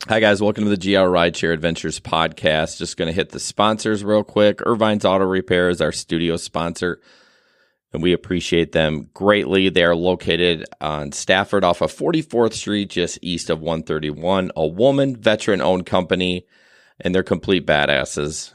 Hi, guys. Welcome to the GR Rideshare Adventures podcast. Just going to hit the sponsors real quick. Irvine's Auto Repair is our studio sponsor, and we appreciate them greatly. They are located on Stafford off of 44th Street, just east of 131. A woman, veteran-owned company, and they're complete badasses.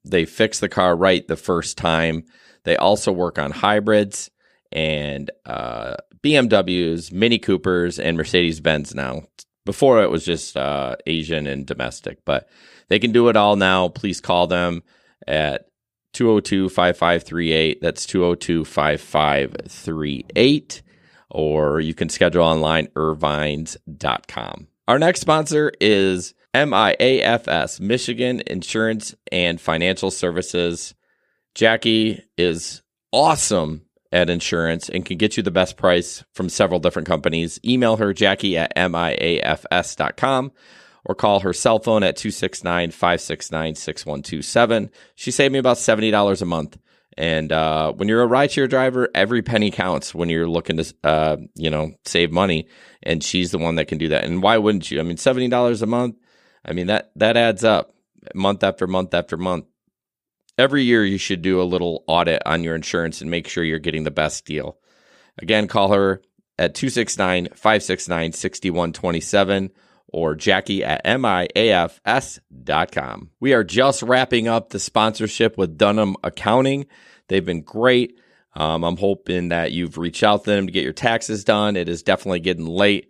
They fix the car right the first time. They also work on hybrids and BMWs, Mini Coopers, and Mercedes-Benz now. Before it was just Asian and domestic, but they can do it all now. Please call them at 202-5538. That's 202-5538. Or you can schedule online, irvines.com. Our next sponsor is MIAFS, Michigan Insurance and Financial Services. Jackie is awesome at insurance and can get you the best price from several different companies. Email her, Jackie at miafs.com, or call her cell phone at 269-569-6127. She saved me about $70 a month. And when you're a rideshare driver, every penny counts when you're looking to, save money. And she's the one that can do that. And why wouldn't you? I mean, $70 a month, I mean, that adds up month after month after month. Every year, you should do a little audit on your insurance and make sure you're getting the best deal. Again, call her at 269-569-6127 or Jackie at miafs.com. We are just wrapping up the sponsorship with Dunham Accounting. They've been great. I'm hoping that you've reached out to them to get your taxes done. It is definitely getting late.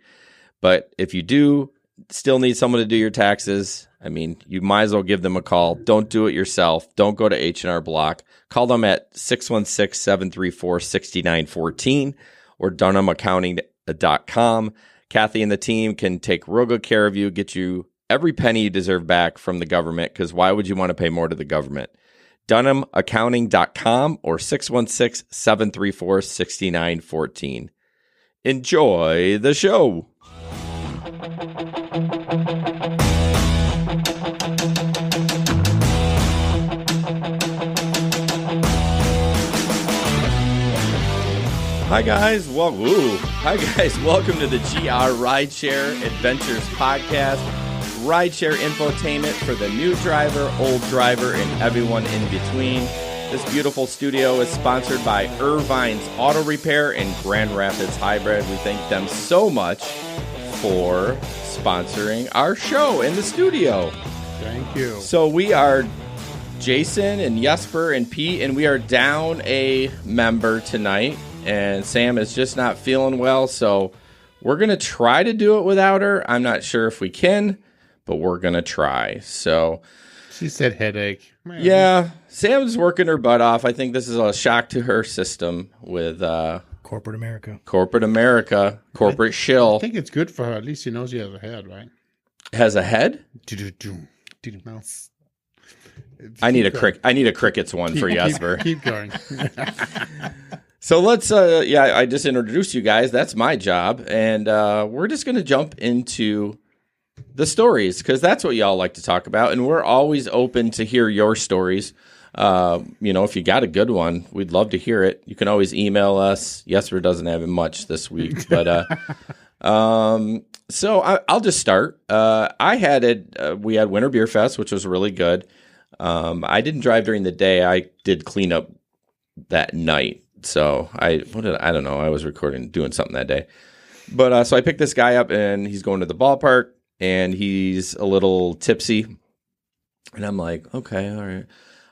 But if you do still need someone to do your taxes, I mean, you might as well give them a call. Don't do it yourself. Don't go to H&R Block. Call them at 616-734-6914 or DunhamAccounting.com. Kathy and the team can take real good care of you, get you every penny you deserve back from the government, because why would you want to pay more to the government? DunhamAccounting.com or 616-734-6914. Enjoy the show. Hi guys, welcome to the GR Rideshare Adventures podcast, rideshare infotainment for the new driver, old driver, and everyone in between. This beautiful studio is sponsored by Irvine's Auto Repair and Grand Rapids Hybrid. We thank them so much for sponsoring our show in the studio. Thank you. So we are Jason and Jesper and Pete, and we are down a member tonight. And Sam is just not feeling well, so we're going to try to do it without her. I'm not sure if we can, but we're going to try. So she said headache. Yeah, Sam's working her butt off. I think this is a shock to her system with corporate America, corporate shill. I think it's good for her. At least she knows she has a head, right? Has a head? I need a crickets one for Jesper. Keep going. So let's, I just introduced you guys. That's my job. And we're just going to jump into the stories because that's what y'all like to talk about. And we're always open to hear your stories. If you got a good one, we'd love to hear it. You can always email us. Jesper doesn't have much this week. But so I'll just start. We had Winter Beer Fest, which was really good. I didn't drive during the day. I did clean up that night. So I don't know. I was doing something that day. But so I picked this guy up and he's going to the ballpark and he's a little tipsy. And I'm like, okay, all right.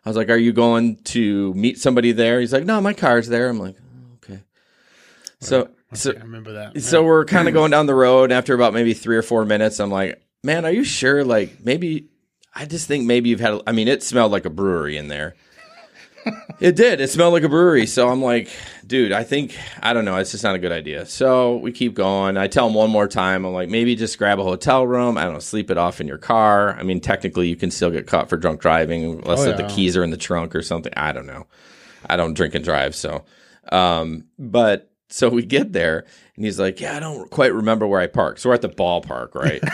I was like, are you going to meet somebody there? He's like, no, my car's there. I'm like, oh, okay. So I remember that. So we're kind of going down the road. After about maybe 3 or 4 minutes, I'm like, man, are you sure? Like maybe, I just think maybe it smelled like a brewery in there. It did. It smelled like a brewery. So I'm like, dude, I don't know. It's just not a good idea. So we keep going. I tell him one more time. I'm like, maybe just grab a hotel room. I don't know, sleep it off in your car. I mean, technically you can still get caught for drunk driving unless the keys are in the trunk or something. I don't know. I don't drink and drive. So, but so we get there and he's like, yeah, I don't quite remember where I parked. So we're at the ballpark, right?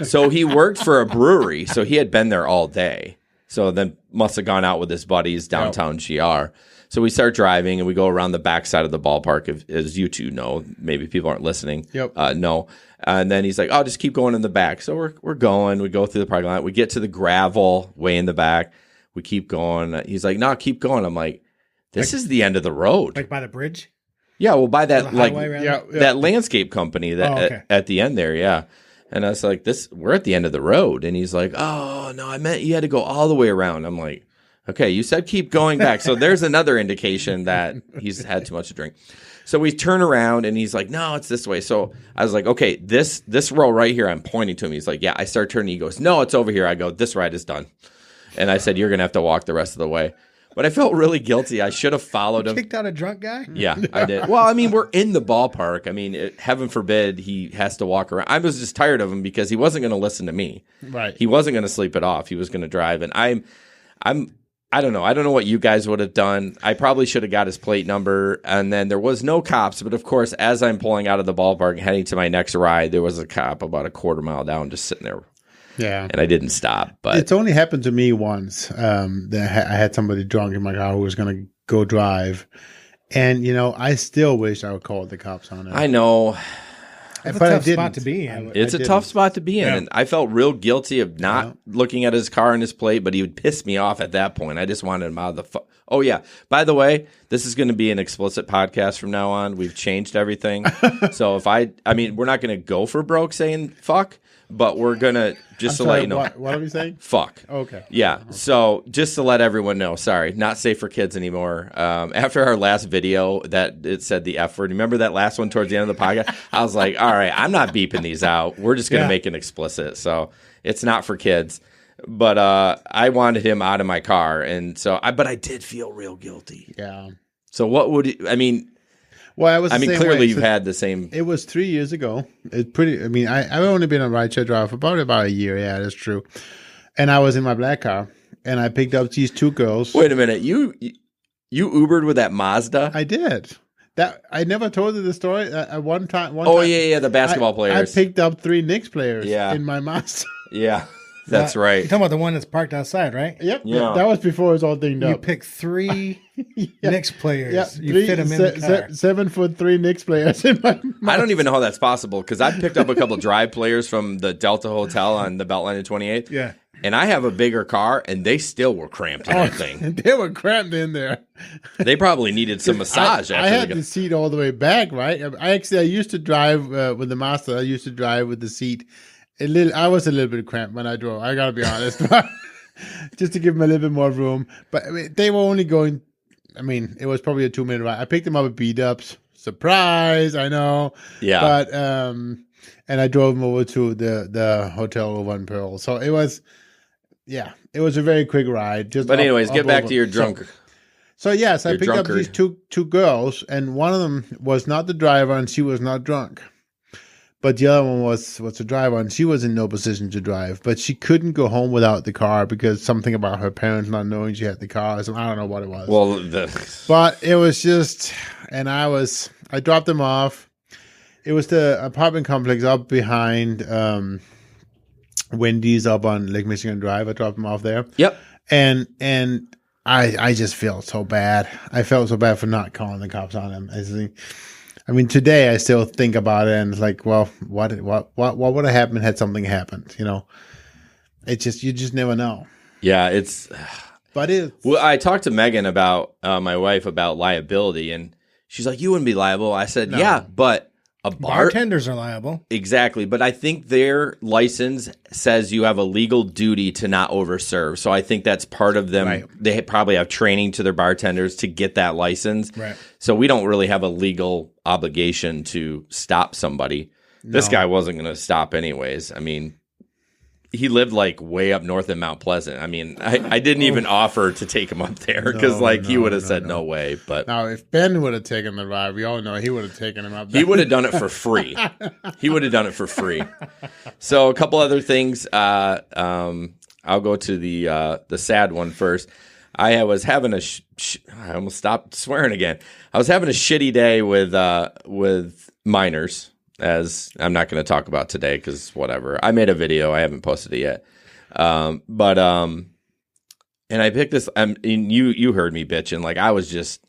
So he worked for a brewery. So he had been there all day. So then must have gone out with his buddies downtown GR. So we start driving and we go around the backside of the ballpark, as you two know. Maybe people aren't listening. Yep. No. And then he's like, "Oh, just keep going in the back." So we're going. We go through the parking lot. We get to the gravel way in the back. We keep going. He's like, "No, keep going." I'm like, "This is the end of the road." Like by the bridge? Yeah, well, by that Highway, that landscape company that at the end there, yeah. And I was like, we're at the end of the road. And he's like, "Oh, no, I meant you had to go all the way around." I'm like, "Okay, you said keep going back." So there's another indication that he's had too much to drink. So we turn around and he's like, "No, it's this way." So I was like, "Okay, this row right here," I'm pointing to him. He's like, "Yeah." I start turning. He goes, "No, it's over here." I go, "This ride is done." And I said, "You're going to have to walk the rest of the way." But I felt really guilty. I should have followed him. Kicked out a drunk guy? Yeah, I did. Well, I mean, we're in the ballpark. I mean, heaven forbid he has to walk around. I was just tired of him because he wasn't going to listen to me. Right. He wasn't going to sleep it off. He was going to drive. And I don't know. I don't know what you guys would have done. I probably should have got his plate number. And then there was no cops. But of course, as I'm pulling out of the ballpark and heading to my next ride, there was a cop about a quarter mile down just sitting there. Yeah. And I didn't stop. But it's only happened to me once. That I had somebody drunk in my car who was going to go drive. And, I still wish I would call the cops on it. I know. It's But a I tough spot didn't. to be in. It's a tough spot to be in. Yeah. And I felt real guilty of not looking at his car and his plate, but he would piss me off at that point. I just wanted him out of the Oh, yeah. By the way, this is going to be an explicit podcast from now on. We've changed everything. So if I mean, we're not going to go for broke saying fuck, but we're going to, just to let you know. What are we saying? Fuck. Okay. Yeah. So just to let everyone know, sorry, not safe for kids anymore. After our last video that it said the F word, remember that last one towards the end of the podcast? I was like, all right, I'm not beeping these out. We're just going to make it explicit. So it's not for kids. But I wanted him out of my car. And so, but I did feel real guilty. Yeah. So what would, Well, clearly you've had the same. It was 3 years ago. I've only been a rideshare driver for probably about a year. Yeah, that's true. And I was in my black car, and I picked up these two girls. Wait a minute, you Ubered with that Mazda? I did. That I never told you the story. One time. Yeah, the basketball players. I picked up 3 Knicks players. Yeah. In my Mazda. Yeah, that's right. You're talking about the one that's parked outside, right? Yep. Yeah. That was before it was all dinged You up. picked 3 Knicks players. Yeah, You fit them in the car. 7'3" Knicks players in my Mazda. I don't even know how that's possible because I picked up a couple drive players from the Delta Hotel on the Beltline and 28th. Yeah. And I have a bigger car, and they still were cramped in that thing. They were cramped in there. They probably needed some massage. I had the seat all the way back, right? I used to drive with the Mazda. I used to drive with the seat. I was a little bit cramped when I drove. I gotta be honest, just to give them a little bit more room. But they were only going. It was probably a 2-minute ride. I picked them up at B-Dubs. Surprise! I know. Yeah. But and I drove them over to the hotel over in Pearl. So it was. Yeah, it was a very quick ride. But anyways, get back to your drunk. So yes, I your picked up drunkard. these two girls, and one of them was not the driver, and she was not drunk. But the other one was the driver, and she was in no position to drive. But she couldn't go home without the car because something about her parents not knowing she had the car. So I don't know what it was. Well, but it was just, and I dropped them off. It was the apartment complex up behind Wendy's up on Lake Michigan Drive. I dropped them off there. Yep. And I just felt so bad. I felt so bad for not calling the cops on him. Today I still think about it, and it's like, well, what would have happened had something happened? It's just, you just never know. Yeah, it's. But Well, I talked to Megan about my wife about liability, and she's like, "You wouldn't be liable." I said, No. "Yeah, but Bartenders are liable. Exactly, but I think their license says you have a legal duty to not overserve. So I think that's part of them. Right. They probably have training to their bartenders to get that license. Right. So we don't really have a legal obligation to stop somebody. This guy wasn't going to stop anyways. He lived like way up north in Mount Pleasant. I didn't even offer to take him up there because he would have said no way. But now if Ben would have taken the ride, we all know he would have taken him up there. he would have done it for free. So a couple other things. I'll go to the sad one first. I was having I almost stopped swearing again. I was having a shitty day with minors. As I'm not going to talk about today because whatever. I made a video. I haven't posted it yet. But And I picked this. And you heard me bitching. Like I was just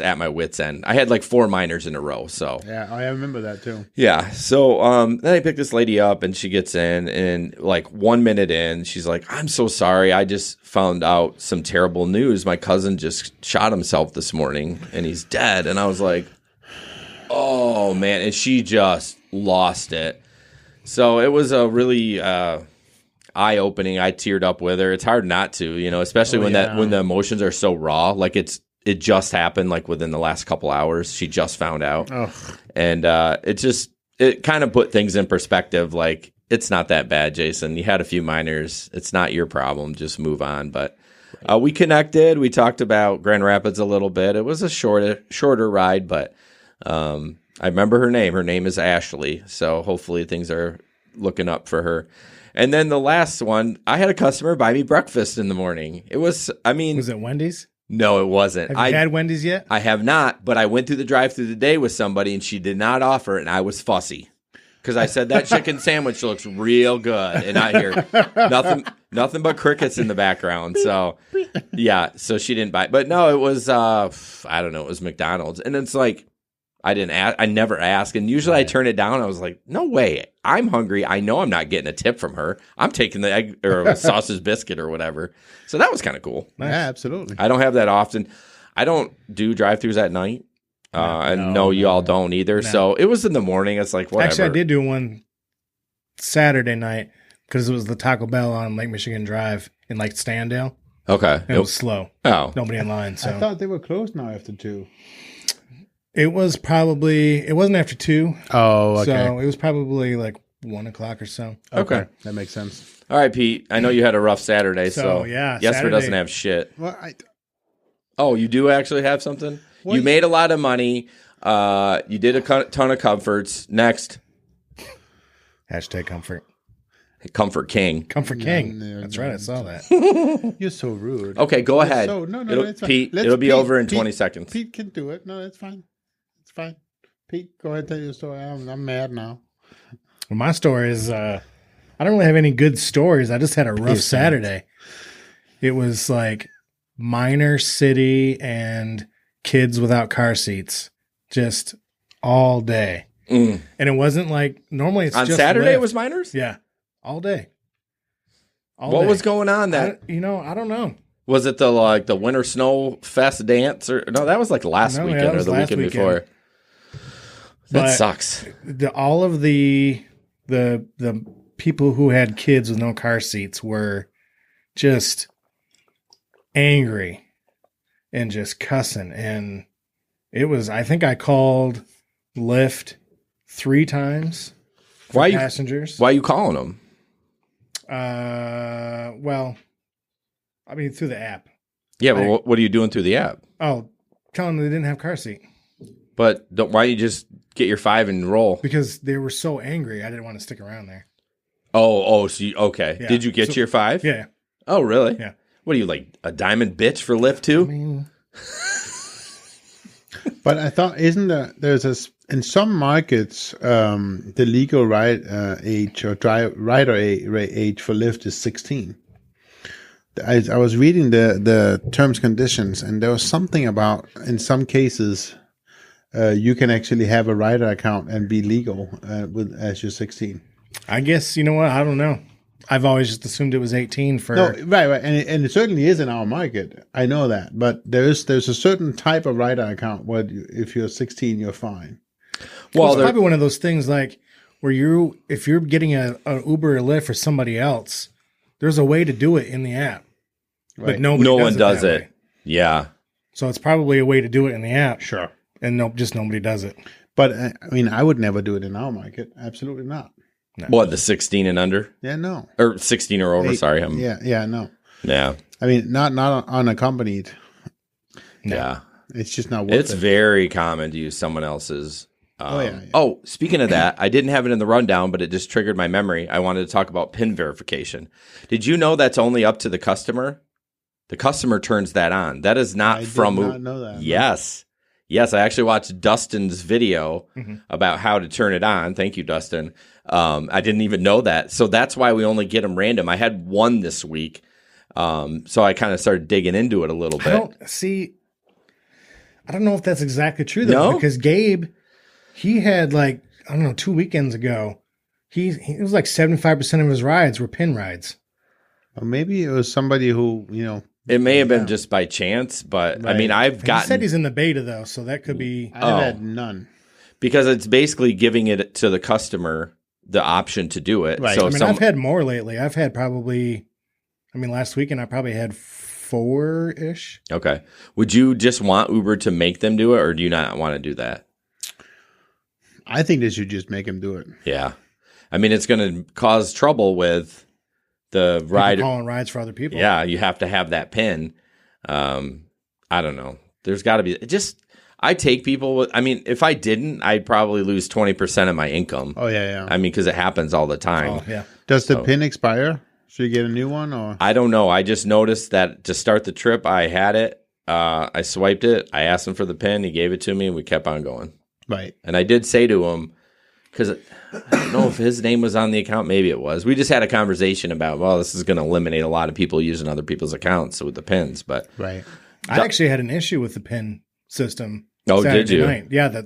at my wit's end. I had like 4 minors in a row. So yeah, I remember that too. yeah. So then I picked this lady up, and she gets in, and like 1 minute in, she's like, "I'm so sorry. I just found out some terrible news. My cousin just shot himself this morning, and he's dead." And I was like, "Oh man!" And she just lost it. So it was a really eye-opening. I teared up with her. It's hard not to, especially when the emotions are so raw. Like it just happened like within the last couple hours. She just found out. Ugh. And it kind of put things in perspective. Like it's not that bad, Jason. You had a few minors. It's not your problem. Just move on. But we connected. We talked about Grand Rapids a little bit. It was a shorter ride, but I remember her name. Her name is Ashley. So hopefully things are looking up for her. And then the last one, I had a customer buy me breakfast in the morning. Was it Wendy's? No, it wasn't. Have you had Wendy's yet? I have not, but I went through the drive-thru today with somebody, and she did not offer it, and I was fussy. Because I said, that chicken sandwich looks real good. And I hear nothing but crickets in the background. So, yeah, so she didn't buy it. But no, it was, I don't know, it was McDonald's. And it's like, I never ask. And usually I turn it down. I was like, no way. I'm hungry. I know I'm not getting a tip from her. I'm taking the egg or a sausage biscuit or whatever. So that was kind of cool. Nice. Yeah, absolutely. I don't have that often. I don't do drive-thrus at night. You all don't either. No. So it was in the morning. It's like, whatever. Actually, I did do one Saturday night because it was the Taco Bell on Lake Michigan Drive in like Standale. Okay. And it was slow. Oh. Nobody in line. So I thought they were closed now after 2. It wasn't after 2. Oh, okay. So it was probably like 1 o'clock or so. Okay. That makes sense. All right, Pete. I know you had a rough Saturday. So yeah. Jesper doesn't have shit. Well, Oh, you do actually have something? Well, you made a lot of money. You did a ton of comforts. Next. Hashtag comfort. Comfort King. Comfort King. That's right. I saw that. You're so rude. Okay, go ahead. No, it's fine. Pete, it'll be over in 20 seconds. Pete can do it. No, it's fine. It's fine. Pete, go ahead and tell your story. I'm mad now. Well, my story is I don't really have any good stories. I just had a rough Saturday. It was like minor city and kids without car seats just all day. And it wasn't like normally it's on just Saturday Lyft. It was minors? Yeah. All day. What was going on that? I don't know. Was it the Winter Snow Fest dance or no? That was like last weekend or the weekend before. That sucks. All of the people who had kids with no car seats were just angry and just cussing, and it was. I think I called Lyft 3 times. For passengers? Why are you calling them? Well, I mean, through the app. Yeah, but what are you doing through the app? Oh, telling them they didn't have car seat. But why don't you just get your 5 and roll? Because they were so angry, I didn't want to stick around there. Okay. Yeah. Did you get your 5? Yeah. Oh, really? Yeah. What are you, like a diamond bitch for Lyft too? I mean, but I thought, in some markets, the legal age or rider age for Lyft is 16. I was reading the terms and conditions, and there was something about, in some cases, you can actually have a rider account and be legal as you're 16. I guess, you know what? I don't know. I've always just assumed it was 18 for... No, right. And it certainly is in our market. I know that. But there's a certain type of rider account where if you're 16, you're fine. Well, it's probably one of those things like where if you're getting an Uber or Lyft for somebody else, there's a way to do it in the app. Right. But no one does it. Yeah. So it's probably a way to do it in the app. Sure. And just nobody does it. But, I mean, I would never do it in our market. Absolutely not. No. What, the 16 and under? Yeah, no. Or 16 or over, sorry. Yeah, no. Yeah. I mean, not unaccompanied. No. Yeah. It's just not worth it. It's very common to use someone else's. Yeah. Oh, speaking of that, I didn't have it in the rundown, but it just triggered my memory. I wanted to talk about PIN verification. Did you know that's only up to the customer? The customer turns that on. That is not from Uber. I did not know that. Yes. Yes, I actually watched Dustin's video about how to turn it on. Thank you, Dustin. I didn't even know that. So that's why we only get them random. I had one this week. So I kind of started digging into it a little bit. I don't know if that's exactly true though, because Gabe, he had like, I don't know, 2 weekends ago, he was like 75% of his rides were pin rides. Well, maybe it was somebody who, It may have been just by chance, but Right. I mean, He said he's in the beta though, so that could be. I've had none. Because it's basically giving it to the customer the option to do it. Right. So I mean, I've had more lately. I've had probably, last weekend I probably had 4-ish. Okay. Would you just want Uber to make them do it, or do you not want to do that? I think they should just make him do it. Yeah. I mean, it's going to cause trouble with the People ride. calling rides for other people. Yeah, you have to have that pin. I don't know. There's got to be I take people with, I mean, if I didn't, I'd probably lose 20% of my income. Oh, yeah. I mean, because it happens all the time. Oh, yeah. Does the pin expire? Should you get a new one? Or I don't know. I just noticed that to start the trip, I had it. I swiped it. I asked him for the pin. He gave it to me, and we kept on going. Right. And I did say to him, because I don't know if his name was on the account. Maybe it was. We just had a conversation about, well, this is going to eliminate a lot of people using other people's accounts with the pins. But Right. I actually had an issue with the pin system. Oh, Saturday did you? night. Yeah,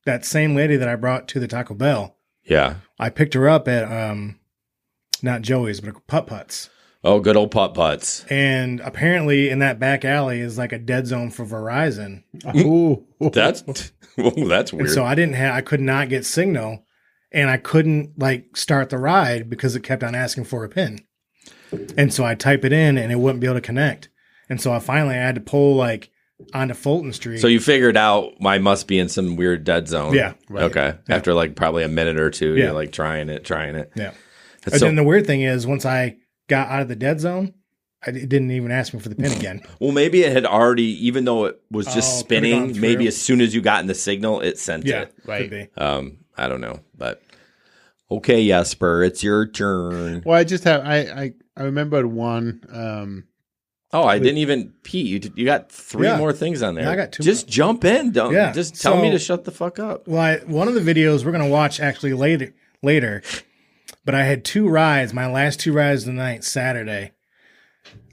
that same lady that I brought to the Taco Bell, yeah. I picked her up at not Joey's, but Putt Putts. Oh, good old putt putts. And apparently in that back alley is like a dead zone for Verizon. Ooh. That's weird. And so I could not get signal, and I couldn't like start the ride because it kept on asking for a pin. And so I type it in and it wouldn't be able to connect. And so I had to pull like onto Fulton Street. So you figured out I must be in some weird dead zone. Yeah. Right. Okay. Yeah. After like probably a minute or two, Yeah. you're like trying it. Yeah. That's And then the weird thing is once I got out of the dead zone, it didn't even ask me for the pin again. Well, maybe it had already, even though it was just Could've gone spinning, through. maybe as soon as you got in the signal, it sent Yeah, it. Right. could be. I don't know, but okay, Jesper, it's your turn. Well, I just have I remembered one. I didn't even pee. You got 3 more things on there. Yeah, I got 2 Just jump in. Don't just tell me to shut the fuck up. Well, one of the videos we're going to watch actually later, but I had 2 rides, my last 2 rides of the night, Saturday.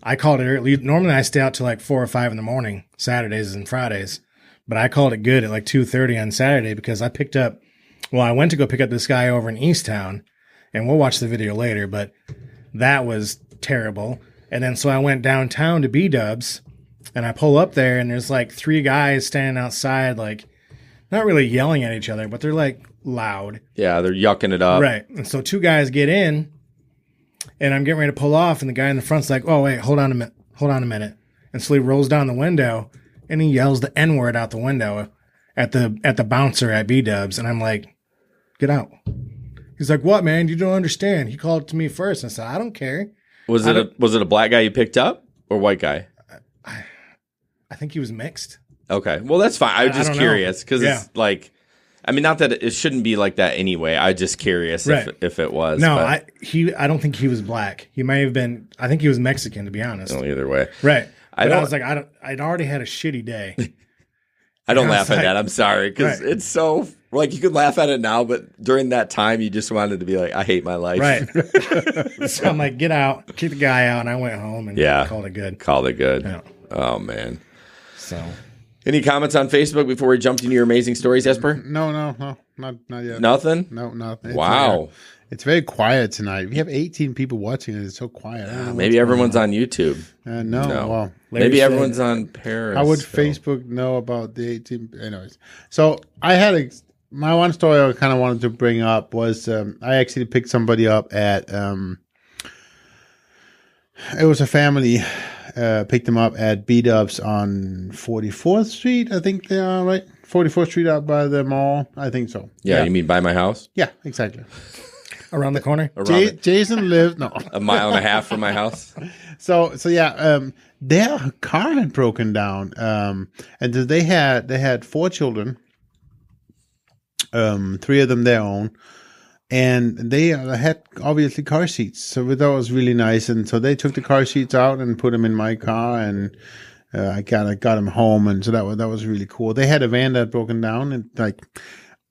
I called it early. Normally I stay out till like 4 or 5 in the morning, Saturdays and Fridays, but I called it good at like 2:30 on Saturday because I went to go pick up this guy over in Easttown, and we'll watch the video later, but that was terrible. And then so I went downtown to B-Dubs, and I pull up there, and there's like 3 guys standing outside, like not really yelling at each other, but they're like loud. Yeah, they're yucking it up. Right. And so 2 guys get in, and I'm getting ready to pull off, and the guy in the front's like, "Oh, wait, hold on a minute." And so he rolls down the window, and he yells the N-word out the window at the bouncer at B-Dubs, and I'm like, "Get out." He's like, "What, man? You don't understand." He called to me first, and I said, "I don't care." Was it a black guy you picked up or white guy? I think he was mixed. Okay. Well, that's fine. I was just don't know. curious because Yeah. it's like, I mean, not that it shouldn't be like that anyway. I was just curious Right. if it was. No, but, I don't think he was black. He may have been. I think he was Mexican, to be honest. well, either way. Right. I But I don't- was like, I'd already had a shitty day. I don't I was laugh at like- that. I'm sorry because Right. it's so like you could laugh at it now, but during that time, you just wanted to be like, I hate my life. Right. So I'm like, get out, kick the guy out, and I went home and Yeah. called it good. Called it good. Yeah. Oh man. So Any comments on Facebook before we jumped into your amazing stories, Jesper? No, not yet. Nothing. No, nothing. Wow. It's very quiet tonight. We have 18 people watching it. It's so quiet. I don't know Maybe what's everyone's on YouTube. going on. No. Well, Maybe said- everyone's on Paris. how would Facebook know about the 18? Anyways, so I had my one story I kind of wanted to bring up was I actually picked somebody up at it was a family picked them up at B-Dubs on 44th Street. I think they are right. 44th Street out by the mall. I think so. Yeah, you mean by my house? Yeah, exactly. around the corner. Jason lived A mile and a half from my house. So yeah, their car had broken down, and they had 4 children, 3 of them their own, and they had obviously car seats. So that was really nice, and so they took the car seats out and put them in my car, and I got them home, and so that was really cool. They had a van that had broken down, and like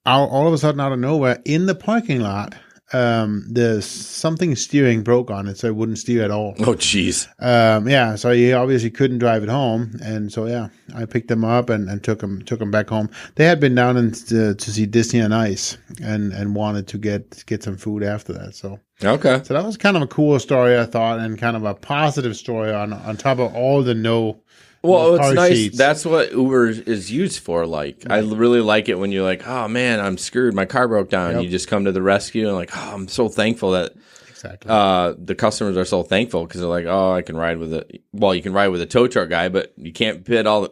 all of a sudden out of nowhere in the parking lot. the something steering broke on it, so it wouldn't steer at all. Oh, jeez. Yeah, so he obviously couldn't drive it home, and so yeah, I picked him up and took him back home. They had been down to see Disney on Ice and wanted to get some food after that. So Okay. that was kind of a cool story, I thought, and kind of a positive story on top of all the Well, it's car nice. seats. That's what Uber is used for. Like, I really like it when you're like, oh, man, I'm screwed. My car broke down. Yep. You just come to the rescue and like, oh, I'm so thankful that Exactly. the customers are so thankful because they're like, oh, I can ride with it. Well, you can ride with a tow truck guy, but you can't fit all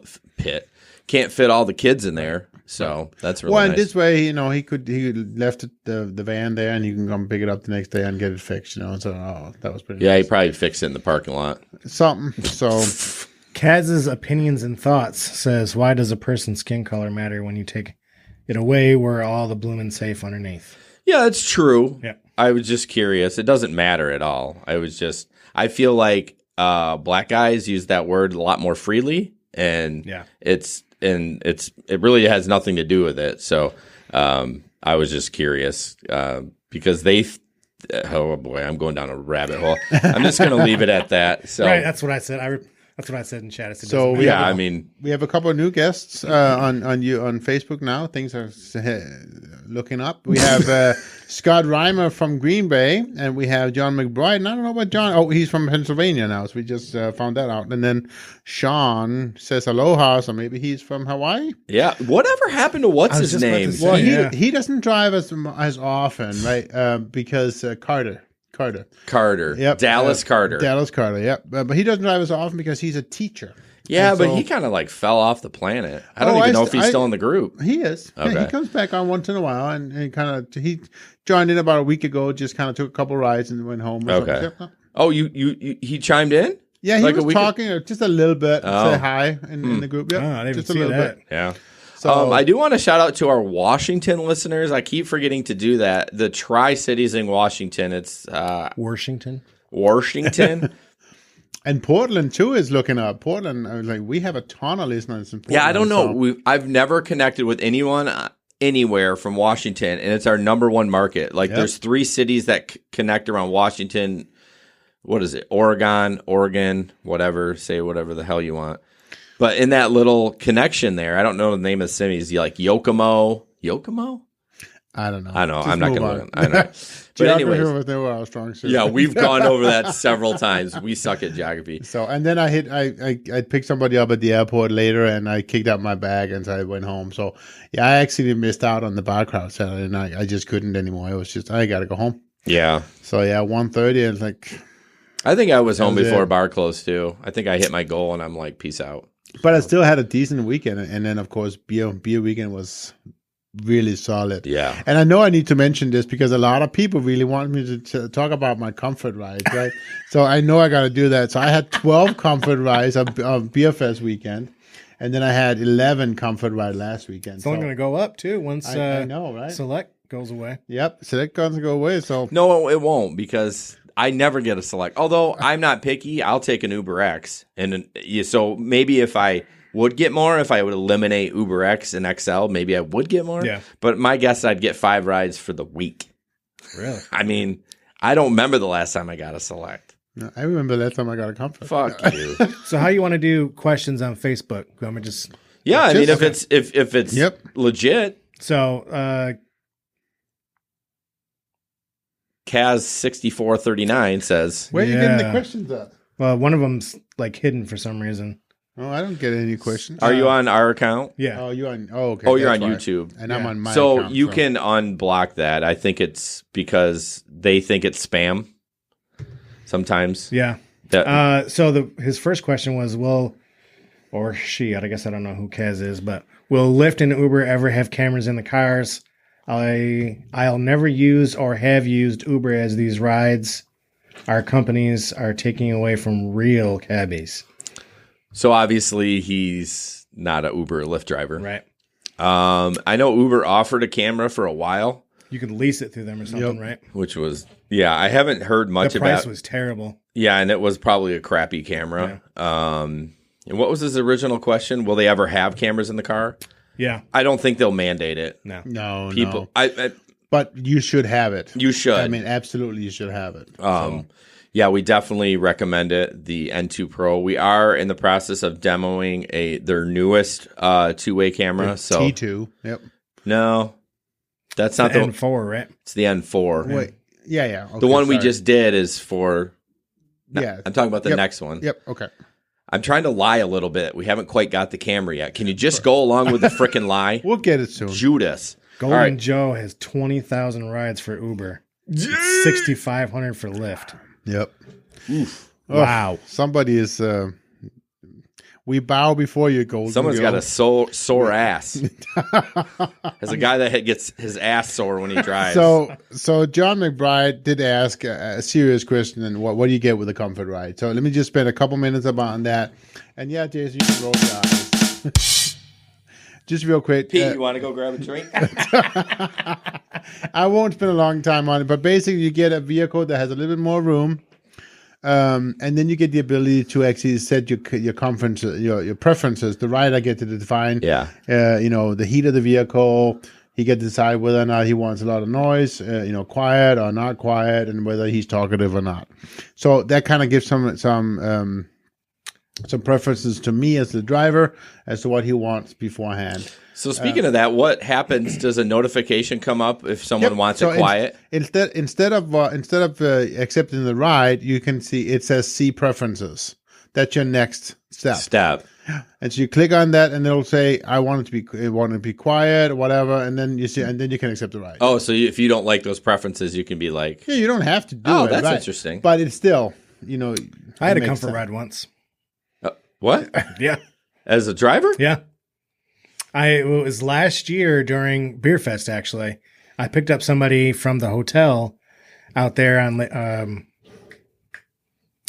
the kids in there. So that's really Well, nice. and this way, he left the van there, and you can come pick it up the next day and get it fixed. So that was pretty. Yeah, he nice. probably fixed it in the parking lot. Something. So Kaz's opinions and thoughts says, why does a person's skin color matter when you take it away? We're all the bloomin' safe underneath. Yeah, it's true. Yeah. I was just curious. It doesn't matter at all. I feel like black guys use that word a lot more freely, and Yeah. it really has nothing to do with it. So I was just curious because oh boy, I'm going down a rabbit hole. I'm just going to leave it at that. So Right, that's what I said. That's what I said in chat. I said, So doesn't matter. yeah, I mean, we have a couple of new guests on Facebook now. Things are looking up. We have Scott Reimer from Green Bay, and we have John McBride. And I don't know about John. Oh, he's from Pennsylvania now, so we just found that out. And then Sean says aloha, so maybe he's from Hawaii. yeah. Whatever happened to what's I was his just about name? to say, Well, yeah. he doesn't drive as often, right? Because Carter. Carter. Yep. Dallas Carter. Dallas Carter, yep. But he doesn't drive as often because he's a teacher. Yeah, And but so- he kind of like fell off the planet. I don't Oh, even know if he's I- still in the group. He is. Yeah, Okay. he comes back on once in a while, and he joined in about a week ago. Just kind of took a couple rides and went home. Or Okay. something. Yep. Oh, he chimed in? Yeah, he Like a was week- talking just a little bit. Oh. Say hi in the group. Yep. Oh, I didn't just even a see little that. bit. Yeah. So I do want to shout out to our Washington listeners. I keep forgetting to do that. The Tri-Cities in Washington. It's Washington. Washington. and Portland too is looking up. Portland, I was like, we have a ton of listeners in Portland. Yeah, I don't know. so- I've never connected with anyone anywhere from Washington, and it's our number one market. Like, Yep. there's 3 cities that connect around Washington. What is it? Oregon, whatever. Say whatever the hell you want. But in that little connection there, I don't know the name of the cities. You like Yokomo? I don't know. I know. Just I'm not move going to on. look. I know. But Geography anyways, was never our strong suit. yeah, we've gone over that several times. We suck at geography. So, and then I picked somebody up at the airport later, and I kicked out my bag, and so I went home. So, yeah, I actually missed out on the bar crowd Saturday night. I just couldn't anymore. It was just, I got to go home. Yeah. So, yeah, 1:30, and it's like, I think I was home was before it. bar closed too. I think I hit my goal and I'm like, peace out. but I still had a decent weekend. And then, of course, beer weekend was really solid. Yeah. And I know I need to mention this because a lot of people really want me to talk about my comfort rides, right? So I know I got to do that. So I had 12 comfort rides of Beer Fest weekend. And then I had 11 comfort ride last weekend. It's only going to go up too once I know, right? Select goes away. Yep. So that going to go away. So No, it won't because I never get a select. Although I'm not picky, I'll take an Uber X. And so maybe if I would get more, if I would eliminate Uber X and XL, maybe I would get more. Yeah. But my guess, I'd get 5 rides for the week. Really? I mean, I don't remember the last time I got a select. I remember last time I got a comfort. Fuck you. So how you want to do questions on Facebook? I'm gonna just Yeah, I mean, Just- if it's Yep. legit, so Kaz6439 says, Where are you getting the Yeah. questions at? well, one of them's like hidden for some reason. Oh, I don't get any questions. "Are you on our account?" Yeah. Oh, you're on. Oh, okay. Oh, you're that's on why. YouTube. And I'm Yeah. on my So account, you can unblock that. I think it's because they think it's spam. Sometimes. Yeah. That, So his first question was, or she, I guess I don't know who Kaz is, but will Lyft and Uber ever have cameras in the cars? I'll never use or have used Uber as these rides our companies are taking away from real cabbies. so obviously he's not a Uber or Lyft driver. Right. I know Uber offered a camera for a while, You could lease it through them or something, Yep. right? which was I haven't heard much The price about. was terrible. Yeah, and it was probably a crappy camera. And what was his original question? Will they ever have cameras in the car? Yeah. I don't think they'll mandate it. No. No, People, no. but you should have it. You should. I mean, absolutely, you should have it. Yeah, we definitely recommend it. The N2 Pro. We are in the process of demoing their newest two-way camera. So T2. Yep. No, that's not the N4, right? It's the N4. Wait. Yeah. Okay, the one we sorry. just did is for. No, Yeah. I'm talking about the next one. Yep. Okay. I'm trying to lie a little bit. We haven't quite got the camera yet. Can you just go along with the frickin' lie? We'll get it soon. Judas. Golden Joe has 20,000 rides for Uber. 6,500 for Lyft. Yep. Oof. Wow. Somebody is. We bow before you, Golden. Someone's Joe. got a sore ass. As a guy that gets his ass sore when he drives. So John McBride did ask a serious question, and what do you get with a comfort ride? So let me just spend a couple minutes on that. And yeah, Jason, you can roll your eyes. Just real quick. Pete, you want to go grab a drink? I won't spend a long time on it, but basically you get a vehicle that has a little bit more room. And then you get the ability to actually set your preferences. The rider get to define, the heat of the vehicle. He get to decide whether or not he wants a lot of noise, quiet or not quiet, and whether he's talkative or not. So that kind of gives some preferences to me as the driver as to what he wants beforehand. So speaking of that, what happens? Does a notification come up if someone wants it quiet? Instead of accepting the ride, you can see it says see preferences. That's your next step. And so you click on that, and it'll say I want it to be quiet or whatever, and then you can accept the ride. Oh, so if you don't like those preferences, you can be like, yeah, you don't have to do it. Oh, that's right? interesting. But it's still, I had a comfort ride once. What? Yeah. As a driver? Yeah. It was last year during Beer Fest, actually. I picked up somebody from the hotel out there on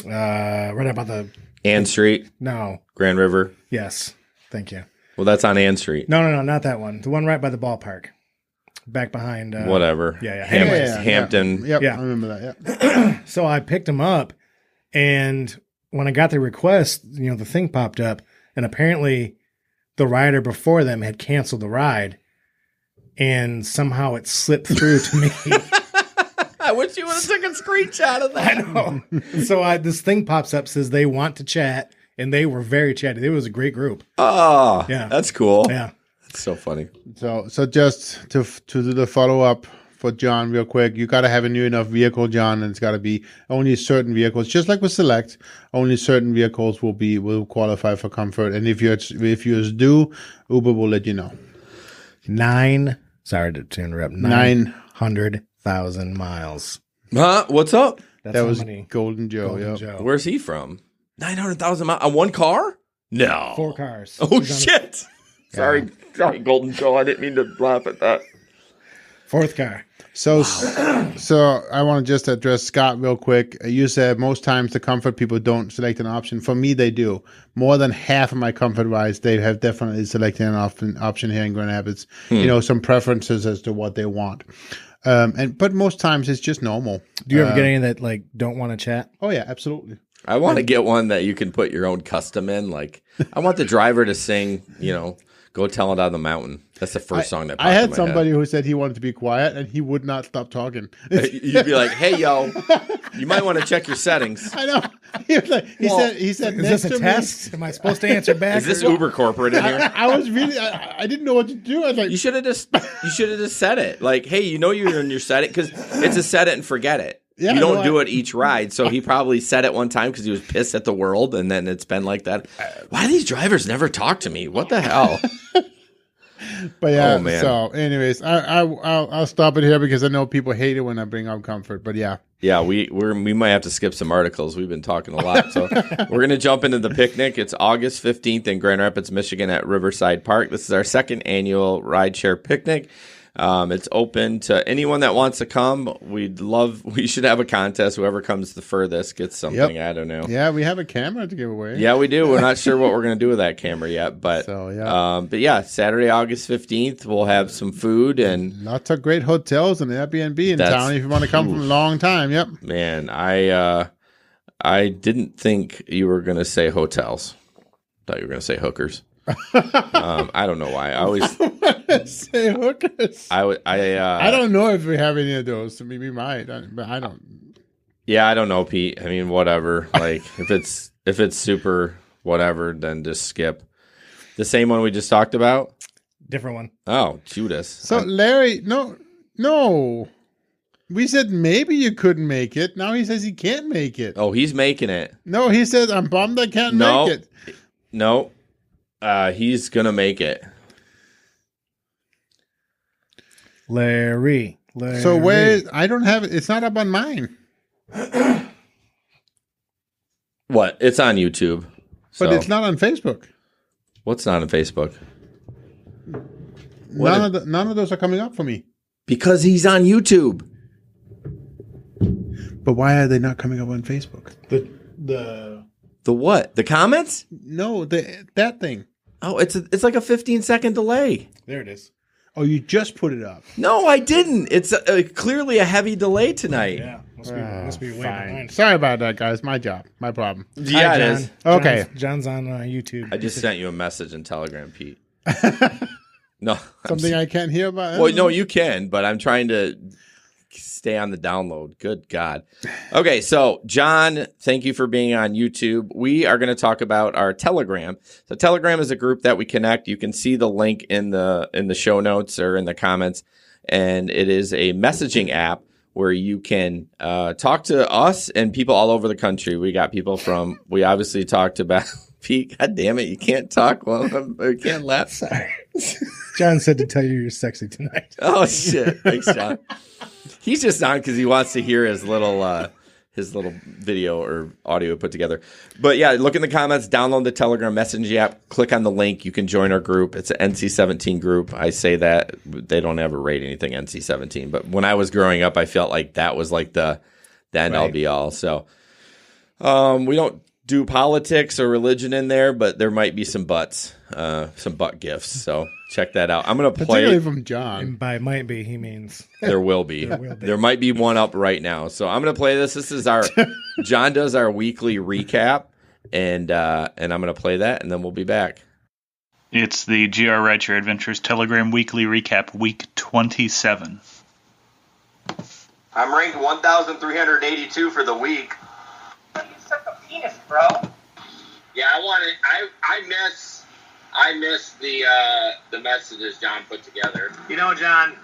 right about the Ann Street? No. Grand River? Yes. Thank you. Well, that's on Ann Street. No, not that one. The one right by the ballpark. Back behind. Whatever. Yeah. Hampton. Yep, Yeah. I remember that. Yeah. So I picked him up, and when I got the request, the thing popped up, and apparently the rider before them had canceled the ride, and somehow it slipped through to me. I wish you would have took a screenshot of that. I know. So this thing pops up, says they want to chat, and they were very chatty. It was a great group. Oh, yeah, that's cool. Yeah, that's so funny. So just to do the follow up for John real quick, you got to have a new enough vehicle, John, and it's got to be only certain vehicles, just like with Select. Only certain vehicles will qualify for comfort, and if yours do, Uber will let you know. Sorry to interrupt. 900,000 miles. Huh? What's up? That was Golden Joe. Joe. Where's he from? 900,000 miles on one car? No. 4 cars. Oh shit! Sorry, Golden Joe. I didn't mean to laugh at that. 4th car. So I want to just address Scott real quick. You said most times the comfort people don't select an option. For me, they do. More than half of my comfort rides, they have definitely selected an option here in Grand Rapids. Some preferences as to what they want. But most times it's just normal. Do you ever get any that don't want to chat? Oh yeah, absolutely. I want to get one that you can put your own custom in. Like, I want the driver to sing, Go Tell It on the Mountain. That's the first song that popped I had in my somebody head. who said he wanted to be quiet, and he would not stop talking. You'd be like, "Hey, yo, you might want to check your settings." I know. He said, Is this a test? Am I supposed to answer back? Is this Uber corporate in here? I was really, I didn't know what to do. I was like, You should have just said it. Like, hey, you're in your set it because it's a set it and forget it. Yeah, you don't do it each ride. So he probably said it one time because he was pissed at the world, and then it's been like that. Why do these drivers never talk to me? What the hell? But yeah, Oh, man. so anyways, I'll stop it here because I know people hate it when I bring up comfort. But yeah, we might have to skip some articles. We've been talking a lot, so we're gonna jump into the picnic. It's August 15th in Grand Rapids, Michigan, at Riverside Park. This is our second annual rideshare picnic. It's open to anyone that wants to come. We should have a contest. Whoever comes the furthest gets something. Yep. I don't know. yeah, we have a camera to give away. Yeah, we do. We're not sure what we're going to do with that camera yet, but Saturday, August 15th, we'll have some food and Lots of great hotels and Airbnb in town if you want to come from a long time. Yep. man, I didn't think you were going to say hotels. I thought you were going to say hookers. I don't know why. I always Say hookers. I don't know if we have any of those. We might, but I don't. Yeah, I don't know, Pete. I mean, whatever. Like, if it's super whatever, then just skip. The same one we just talked about? Different one. Oh, Judas. So, Larry, no. We said maybe you couldn't make it. Now he says he can't make it. Oh, he's making it. No, he says, I'm bummed I can't make it. No. He's going to make it. Larry. So where? I don't have it. It's not up on mine. What? It's on YouTube. But it's not on Facebook. What's not on Facebook? None of those are coming up for me. Because he's on YouTube. But why are they not coming up on Facebook? The what? The comments? No, that thing. Oh, it's like a 15-second delay. There it is. Oh, you just put it up. No, I didn't. It's clearly a heavy delay tonight. Yeah, must be way behind. Sorry about that, guys. My job, my problem. Yeah, it is. Okay, John's on YouTube. I just sent you a message in Telegram, Pete. No, something I can't hear about. Well, no, you can, but I'm trying to stay on the download. Good God. Okay, so John, thank you for being on YouTube. We are going to talk about our Telegram. So Telegram is a group that we connect. You can see the link in the show notes or in the comments, and it is a messaging app where you can talk to us and people all over the country. We got people we obviously talked about Pete. God damn it, you can't talk you can't laugh. Sorry. John said to tell you you're sexy tonight. Oh shit! Thanks, John. He's just on because he wants to hear his little video or audio put together. But yeah, look in the comments, download the Telegram messaging app, click on the link. You can join our group. It's an NC-17 group. I say that they don't ever rate anything NC-17, but when I was growing up, I felt like that was like the end all be all. So we don't do politics or religion in there, but there might be some butt gifts. So check that out. I'm going to play. Particularly from John. And by might be, he means. There will be. There might be one up right now. So I'm going to play this. This is John does our weekly recap, and I'm going to play that, and then we'll be back. It's the GR Rideshare Adventures Telegram Weekly Recap, Week 27. I'm ranked 1,382 for the week. You suck a penis, bro. Yeah, I miss the messages John put together. You know, John,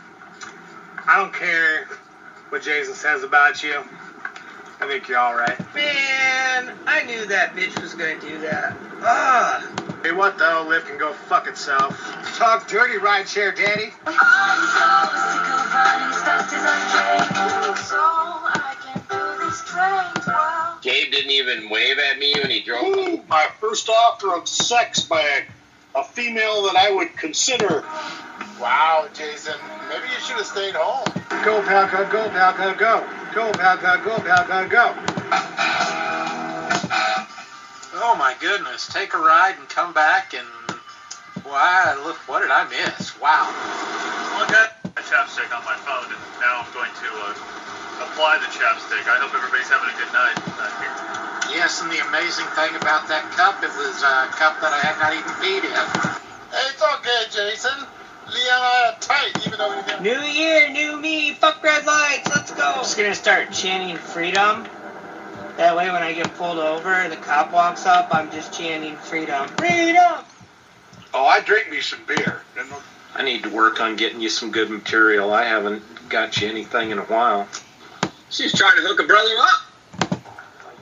I don't care what Jason says about you. I think you're all right. Man, I knew that bitch was gonna do that. Ugh. Hey, what though? Lyft can go fuck itself. Talk dirty, rideshare daddy. Gabe didn't even wave at me when he drove. Ooh, my first offer of sex by a female that I would consider. Wow, Jason. Maybe you should have stayed home. Go, Palca, go, Palca, go. Go, Palca, go, Palca, go. Oh my goodness, take a ride and come back and look, what did I miss? Wow. Well, I got a chapstick on my phone, and now I'm going to apply the chapstick. I hope everybody's having a good night here. Yes, and the amazing thing about that cup, it was a cup that I had not even peed in. Hey, it's all good, Jason. Leon and I are tight, even though we never... New year, new me, fuck red lights, let's go. I'm just gonna start chanting freedom. That way when I get pulled over and the cop walks up, I'm just chanting freedom. Freedom! Oh, I drink me some beer. I need to work on getting you some good material. I haven't got you anything in a while. She's trying to hook a brother up.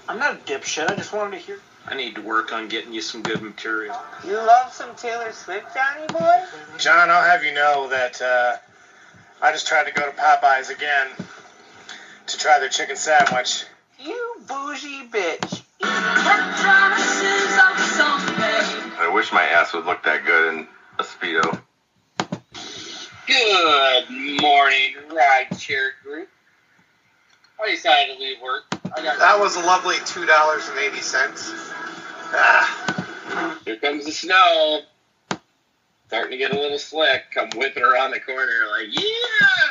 I'm not a dipshit, I just wanted to hear... I need to work on getting you some good material. You love some Taylor Swift, Johnny boy? John, I'll have you know that I just tried to go to Popeyes again to try their chicken sandwich. You bougie bitch. I wish my ass would look that good in a Speedo. Good morning, rideshare group. I decided to leave work. That was a lovely $2.80. Here comes the snow. Starting to get a little slick. Come whipping around the corner like, yeah!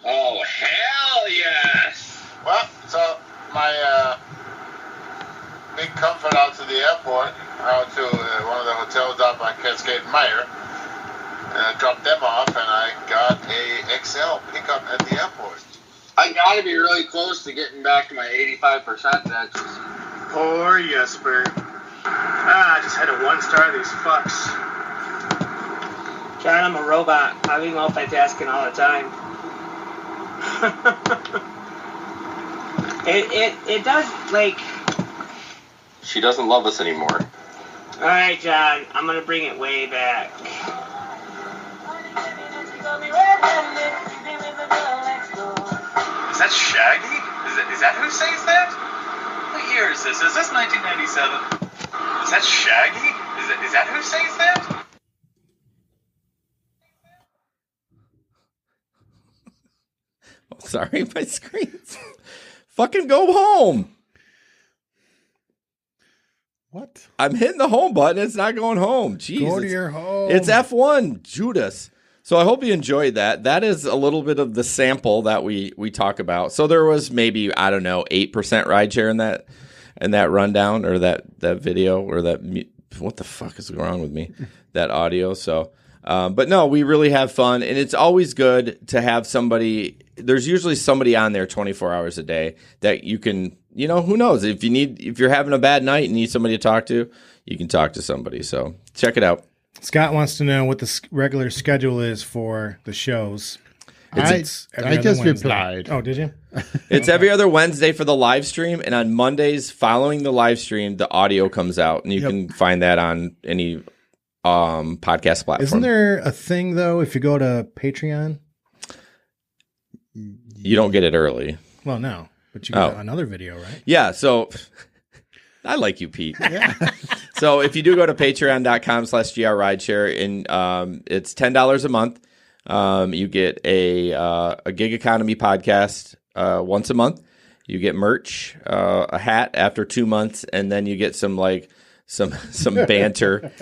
Oh, hell yes! Well, so my big comfort out to the airport, out to one of the hotels out by Cascade Meyer. And I dropped them off, and I got a XL pickup at the airport. I gotta be really close to getting back to my 85% matches. Poor Jesper. I just had a 1-star these fucks. John, I'm a robot. I be multitasking all the time. it does, like... She doesn't love us anymore. Alright, John, I'm gonna bring it way back. Is that Shaggy? Is that who sings that? What year is this? Is this 1997? Is that Shaggy? Is that who sings that? Oh, sorry, my screen's... Fucking go home. What? I'm hitting the home button. It's not going home. Jeez, Go to your home. It's F1, Judas. So I hope you enjoyed that. That is a little bit of the sample that we talk about. So there was maybe, I don't know, 8% rideshare in that rundown or that video or that, what the fuck is wrong with me? That audio. So, but no, we really have fun, and it's always good to have somebody. There's usually somebody on there 24 hours a day that you can, who knows? If you're having a bad night and need somebody to talk to, you can talk to somebody. So check it out. Scott wants to know what the regular schedule is for the shows. I just replied. Oh, did you? It's every other Wednesday for the live stream, and on Mondays following the live stream, the audio comes out, and you can find that on any podcast platform. Isn't there a thing, though, if you go to Patreon? You don't get it early. Well, no, but you get another video, right? Yeah, so I like you, Pete. Yeah. So if you do go to patreon.com/grrideshare, and it's $10 a month, you get a gig economy podcast once a month. You get merch, a hat after 2 months, and then you get some banter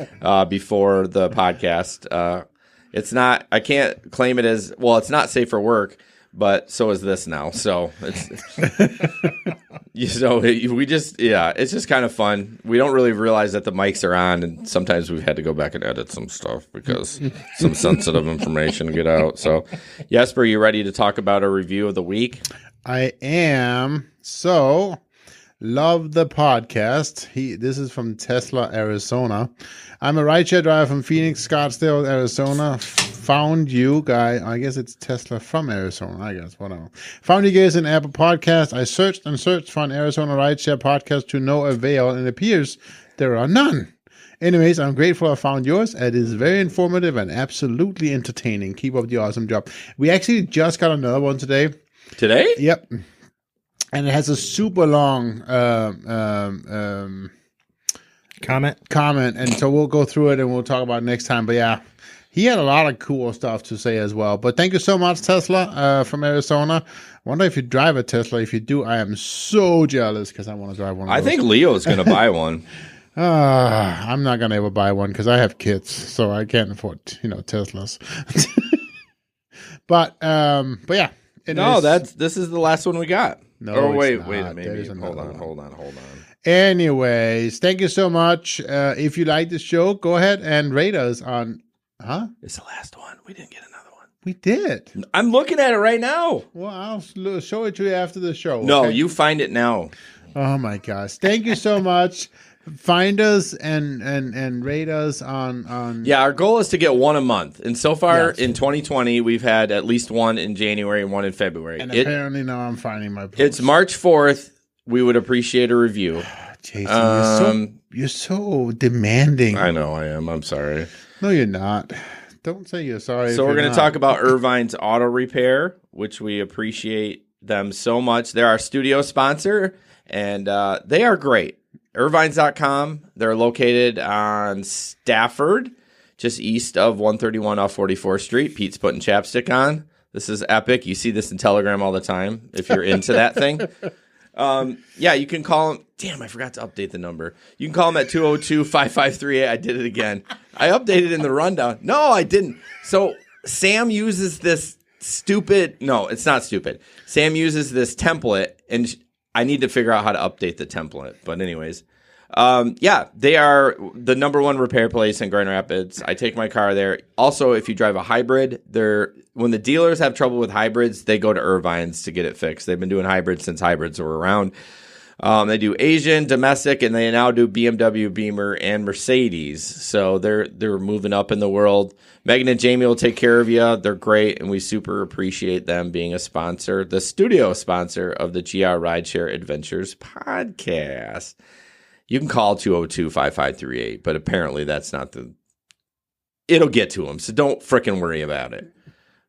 before the podcast. It's not. I can't claim it as well. It's not safe for work, but so is this now. So it's it's just kind of fun. We don't really realize that the mics are on, and sometimes we've had to go back and edit some stuff because some sensitive information to get out. So, Jesper, you ready to talk about a review of the week? I am. So, love the podcast. This is from Tesla, Arizona. I'm a rideshare driver from Phoenix, Scottsdale, Arizona. Found you guys. I guess it's Tesla from Arizona. I guess whatever. Found you guys in Apple Podcast. I searched for an Arizona rideshare podcast to no avail, and it appears there are none. Anyways, I'm grateful I found yours. It is very informative and absolutely entertaining. Keep up the awesome job. We actually just got another one today. Today? Yep. And it has a super long comment, and so we'll go through it and we'll talk about it next time. But yeah, he had a lot of cool stuff to say as well. But thank you so much, Tesla, from Arizona. Wonder if you drive a Tesla. If you do, I am so jealous because I want to drive one of those. I think Leo's going to buy one. I'm not going to ever buy one because I have kids, so I can't afford, Teslas. But yeah. This is the last one we got. No, wait a minute. Hold on. Anyways, thank you so much. If you like the show, go ahead and rate us on. It's the last one. We didn't get another one. We did. I'm looking at it right now. Well, I'll show it to you after the show. No, okay? you find it now. Oh my gosh! Thank you so much. Find us and rate us on. Yeah, our goal is to get one a month, and so far in 2020, we've had at least one in January and one in February. And apparently now I'm finding my post. It's March 4th. We would appreciate a review. Jason, you're so demanding. I know I am. I'm sorry. No, you're not. Don't say you're sorry. So we're going to talk about Irvine's Auto Repair, which we appreciate them so much. They're our studio sponsor, and they are great. Irvines.com. They're located on Stafford, just east of 131 off 44th Street. Pete's putting chapstick on. This is epic. You see this in Telegram all the time if you're into that thing. Yeah, you can call them. Damn, I forgot to update the number. You can call them at 202-5538. I did it again. I updated in the rundown. No, I didn't. So Sam uses this stupid. No, it's not stupid. Sam uses this template, and I need to figure out how to update the template. But anyways, Yeah, they are the number one repair place in Grand Rapids. I take my car there. Also, if you drive a hybrid, when the dealers have trouble with hybrids, they go to Irvine's to get it fixed. They've been doing hybrids since hybrids were around. They do Asian, domestic, and they now do BMW, Beamer, and Mercedes. So they're moving up in the world. Megan and Jamie will take care of you. They're great, and we super appreciate them being a sponsor, the studio sponsor of the GR Rideshare Adventures podcast. You can call 202-5538, but apparently that's not it'll get to them, so don't frickin' worry about it.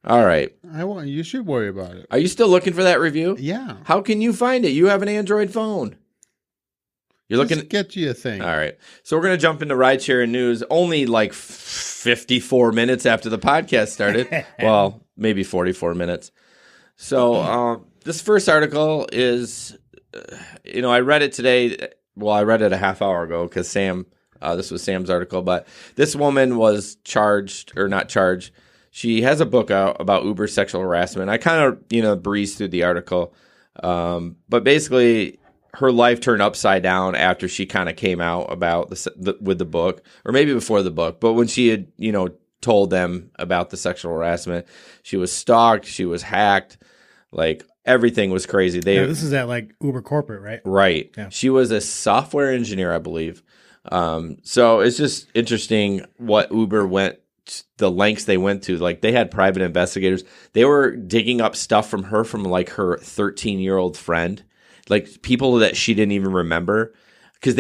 All right. You should worry about it. Are you still looking for that review? Yeah. How can you find it? You have an Android phone. You're looking to get you a thing. All right. So we're going to jump into rideshare and news only like 54 minutes after the podcast started. Well, maybe 44 minutes. So this first article is, I read it today. Well, I read it a half hour ago because this was Sam's article, but this woman was not charged. She has a book out about Uber sexual harassment. I kind of, breezed through the article. But basically, her life turned upside down after she kind of came out about with the book, or maybe before the book. But when she had, told them about the sexual harassment, she was stalked, she was hacked, like everything was crazy. This is at like Uber corporate, right? Right. Yeah. She was a software engineer, I believe. So it's just interesting what Uber the lengths they went to. Like they had private investigators. They were digging up stuff from like her 13-year-old friend, like people that she didn't even remember, because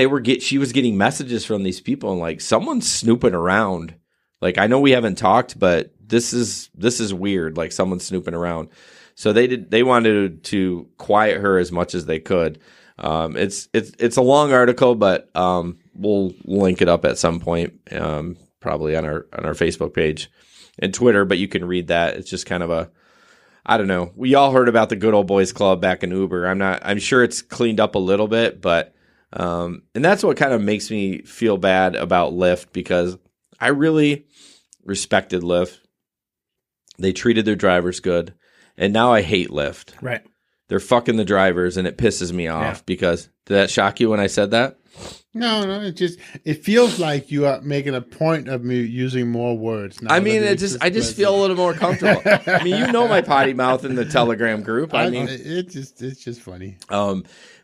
she was getting messages from these people and like someone's snooping around. Like I know we haven't talked, but this is weird. Like someone's snooping around. So they wanted to quiet her as much as they could. It's a long article, but we'll link it up at some point. Probably on our Facebook page and Twitter, but you can read that. It's just kind of I don't know. We all heard about the good old boys club back in Uber. I'm sure it's cleaned up a little bit, but and that's what kind of makes me feel bad about Lyft, because I really respected Lyft. They treated their drivers good, and now I hate Lyft. Right. They're fucking the drivers, and it pisses me off because did that shock you when I said that? No, it feels like you are making a point of me using more words. I mean, I just feel a little more comfortable. I mean, my potty mouth in the Telegram group. It's just funny.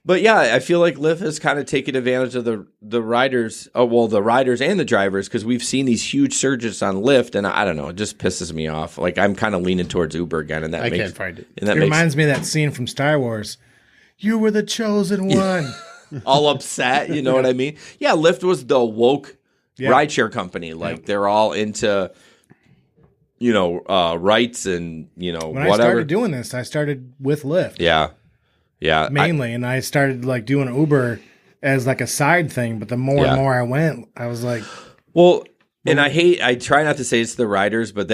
But yeah, I feel like Lyft has kind of taken advantage of the riders. The riders and the drivers, because we've seen these huge surges on Lyft, and I don't know, it just pisses me off. Like I'm kind of leaning towards Uber again, and that can't find it. And that it reminds me of that scene from Star Wars. You were the chosen one. All upset, you know what I mean? Yeah, Lyft was the woke rideshare company. Like they're all into, rights and when whatever. I started doing this, I started with Lyft. Yeah, mainly, and I started like doing Uber as like a side thing. But the more and more I went, I was like, well, and I try not to say it's the riders, but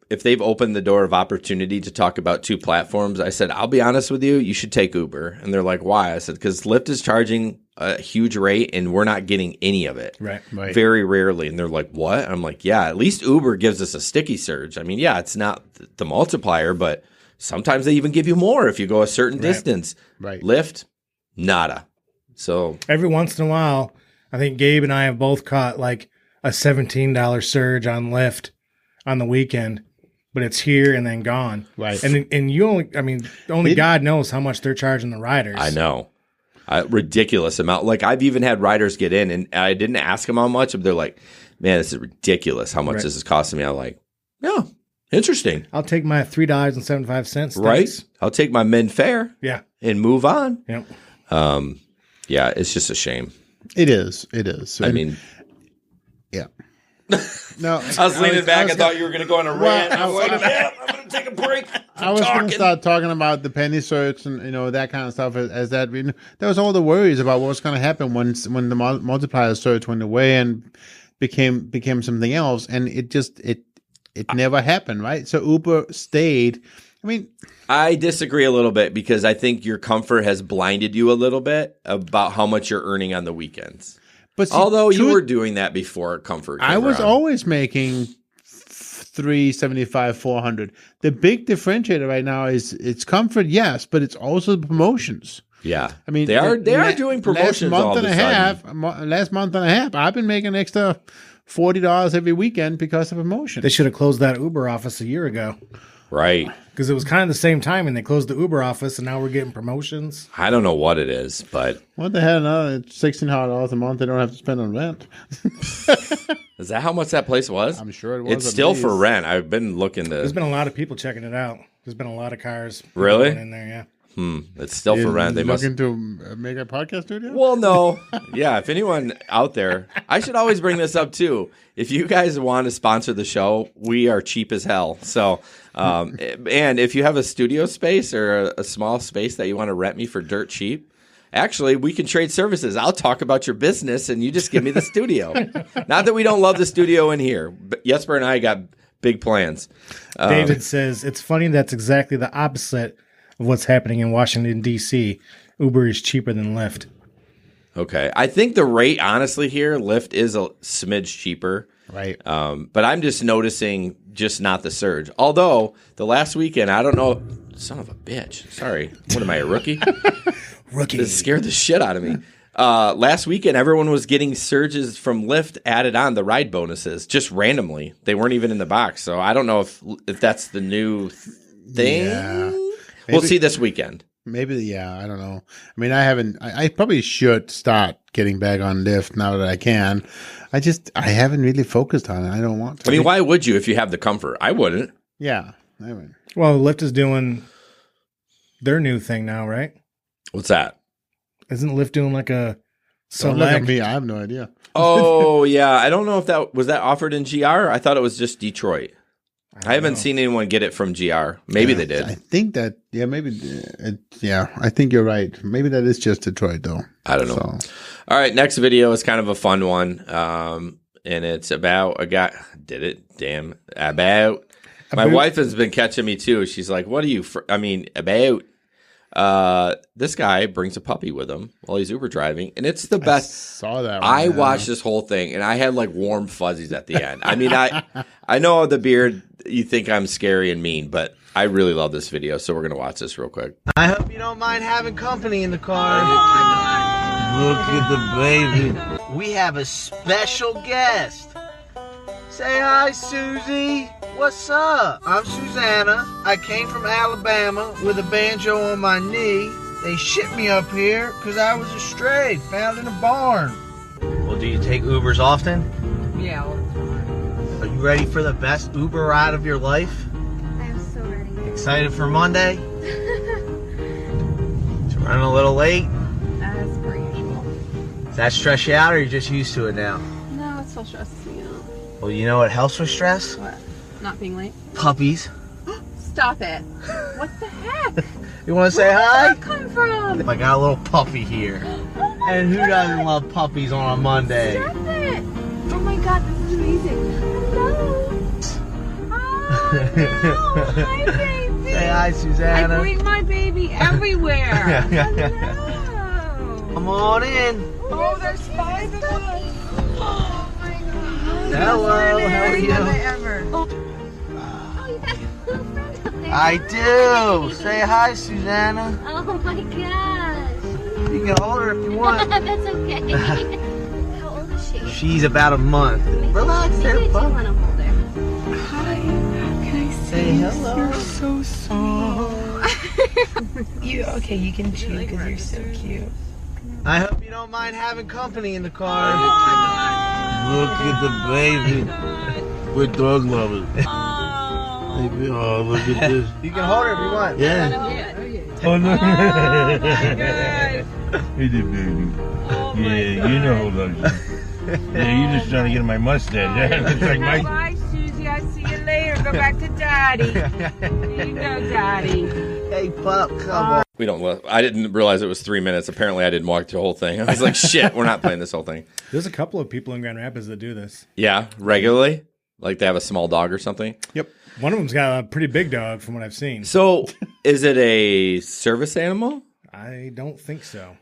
if they've opened the door of opportunity to talk about two platforms, I said, I'll be honest with you, you should take Uber. And they're like, why? I said, because Lyft is charging a huge rate and we're not getting any of it. Right. Very rarely. And they're like, what? I'm like, yeah, at least Uber gives us a sticky surge. I mean, yeah, it's not the multiplier, but sometimes they even give you more if you go a certain distance. Right. Lyft, nada. So every once in a while, I think Gabe and I have both caught like a $17 surge on Lyft on the weekend. But it's here and then gone. Right. And only God knows how much they're charging the riders. I know. Ridiculous amount. Like I've even had riders get in and I didn't ask them how much, but they're like, man, this is ridiculous how much this is costing me. I'm like, yeah, interesting. I'll take my $3.75. Right. I'll take my men fare. Yeah. And move on. Yep. Yeah, it's just a shame. It is. I mean, yeah. No, I was leaning back. I thought you were going to go on a rant. I'm going to take a break. I was going to start talking about the penny search and that kind of stuff. As that, there was all the worries about what was going to happen when the multiplier search went away and became something else, and it never happened, right? So Uber stayed. I mean, I disagree a little bit because I think your comfort has blinded you a little bit about how much you're earning on the weekends. But see, although you were doing that before comfort came I was around. always making $375, $400. The big differentiator right now is it's comfort, yes, but it's also the promotions. Yeah. I mean, they are doing promotions all of a sudden. Last month and a half, I've been making extra $40 every weekend because of promotion. They should have closed that Uber office a year ago. Right. Because it was kind of the same time, and they closed the Uber office, and now we're getting promotions. I don't know what it is, but What the hell? No, it's $1,600 a month. They don't have to spend on rent. is that how much that place was? I'm sure it was. It's at still least. for rent. I've been looking to. There's been a lot of people checking it out. There's been a lot of cars. Really? Going in there, yeah. It's still for rent. They must looking to make a podcast studio. Well, no. Yeah, if anyone out there, I should always bring this up too. If you guys want to sponsor the show, we are cheap as hell. So, and if you have a studio space or a small space that you want to rent me for dirt cheap, actually, we can trade services. I'll talk about your business and you just give me the studio. Not that we don't love the studio in here, but Jesper and I got big plans. David says, it's funny that's exactly the opposite of what's happening in Washington, D.C. Uber is cheaper than Lyft. Okay. I think the rate, honestly, here, Lyft is a smidge cheaper. Right. But I'm just noticing just not the surge. Although, the last weekend, I don't know. Son of a bitch. Sorry. What am I, a rookie? Rookie. This scared the shit out of me. Last weekend, everyone was getting surges from Lyft added on the ride bonuses just randomly. They weren't even in the box. So I don't know if that's the new thing. Yeah. We'll see this weekend. Maybe, yeah, I don't know. I mean, I probably should start getting back on Lyft now that I can. I haven't really focused on it. I don't want to. I mean, why would you if you have the comfort? I wouldn't. Yeah. I mean, Well, Lyft is doing their new thing now, right? What's that? Isn't Lyft doing like a don't look at select? me. I have no idea. Oh, yeah. I don't know if that was offered in GR. I thought it was just Detroit. I haven't seen anyone get it from GR. Maybe they did. I think that, yeah, maybe, I think you're right. Maybe that is just Detroit, though. I don't know. So. All right, next video is kind of a fun one. And it's about a guy. Did it? Damn. About. My wife has been catching me, too. She's like, what are you, about. This guy brings a puppy with him while he's Uber driving, and it's the best. I saw that one, I watched this whole thing, and I had like warm fuzzies at the end. I mean, I know the beard, you think I'm scary and mean, but I really love this video, so we're going to watch this real quick. I hope you don't mind having company in the car. Look at the baby. We have a special guest. Say hi, Susie. What's up? I'm Susanna. I came from Alabama with a banjo on my knee. They shipped me up here because I was a stray found in a barn. Well, do you take Ubers often? Yeah, all the time. Are you ready for the best Uber ride of your life? I am so ready. Excited for Monday? It's running a little late. As per usual. Does that stress you out or are you just used to it now? No, it still stresses me out. Well, you know what helps with stress? What? Not being late? Puppies. Stop it. What the heck? You want to say hi? Where did that come from? I got a little puppy here. Oh my And who God. doesn't love puppies on a Monday? Stop it. Oh my God, this is amazing. Hello. Oh, no. Hi, baby. Say hi, Susanna. I bring my baby everywhere. Hello. Come on in. Oh, there's 5 of us. Oh my God. Hello, how are you? Ever. Oh, you got a little friend up there. I do. Say hi, Susanna. Oh my gosh. You can hold her if you want. That's okay. How old is she? She's about a month. Relax there, Maybe I do pup. want to hold her. Hi, can I Say hello. You're so soft. You can chew because you're so cute. I hope you don't mind having company in the car. Oh, Look at the baby. We're dog lovers. Oh, look at this. You can hold her if you want. Yeah. Oh, no. Hey there, baby. Oh Yeah, you know who loves you. Yeah, you're just trying to get in my mustache. It's like my... Bye, Susie. I'll see you later. Go back to Daddy. Here you go, Daddy. Hey, pup, come on. We don't. I didn't realize it was 3 minutes. Apparently, I didn't watch the whole thing. I was like, shit, we're not playing this whole thing. There's a couple of people in Grand Rapids that do this. Yeah, regularly? Like they have a small dog or something? Yep. One of them's got a pretty big dog from what I've seen. So, is it a service animal? I don't think so.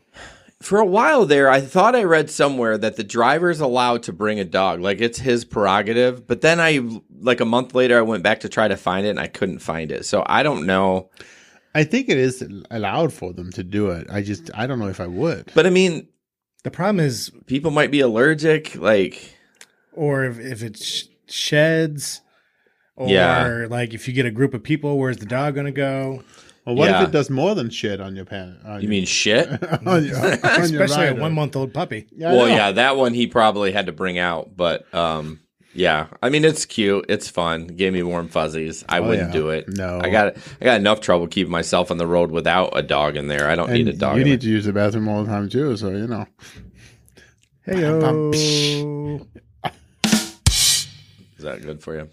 For a while there, I thought I read somewhere that the driver's allowed to bring a dog. Like, it's his prerogative. But then like a month later, I went back to try to find it, and I couldn't find it. So, I don't know. I think it is allowed for them to do it. I don't know if I would. But I mean, The problem is, people might be allergic, like, or if it sheds, or like if you get a group of people, where's the dog going to go? Well, what if it does more than shit on your pants? You mean shit? Especially a 1-month-old puppy. Yeah, that one he probably had to bring out. But yeah, I mean, it's cute. It's fun. Gave me warm fuzzies. I wouldn't do it. No. I got enough trouble keeping myself on the road without a dog in there. I don't need a dog. You need to use the bathroom all the time too, so you know. Hey-o. Is that good for you?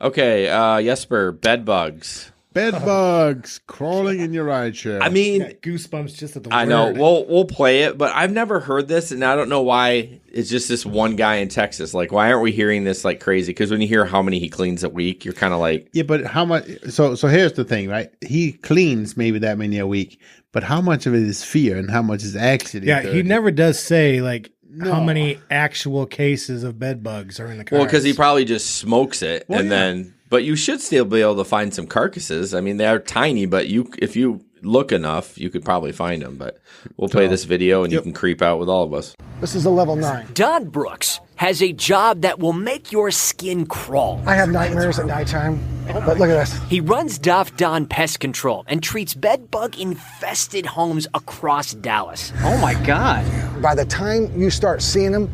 Okay, Jesper, bed bugs. Bed bugs crawling in your rideshare. I mean, goosebumps just at the I word. know. We'll play it, but I've never heard this, and I don't know why. It's just this one guy in Texas. Like, why aren't we hearing this like crazy? Because when you hear how many he cleans a week, you're kind of like, yeah, but how much? So here's the thing, right? He cleans maybe that many a week, but how much of it is fear and how much is actually? Yeah, dirty? he never does say like how many actual cases of bed bugs are in the car. well, because he probably just smokes it, and then. But you should still be able to find some carcasses. I mean, they're tiny, but if you look enough, you could probably find them. But we'll play this video, and you can creep out with all of us. This is a level 9. Don Brooks has a job that will make your skin crawl. I have nightmares at nighttime, but look at this. He runs Doff Don Pest Control and treats bed-bug-infested homes across Dallas. Oh my God. By the time you start seeing them,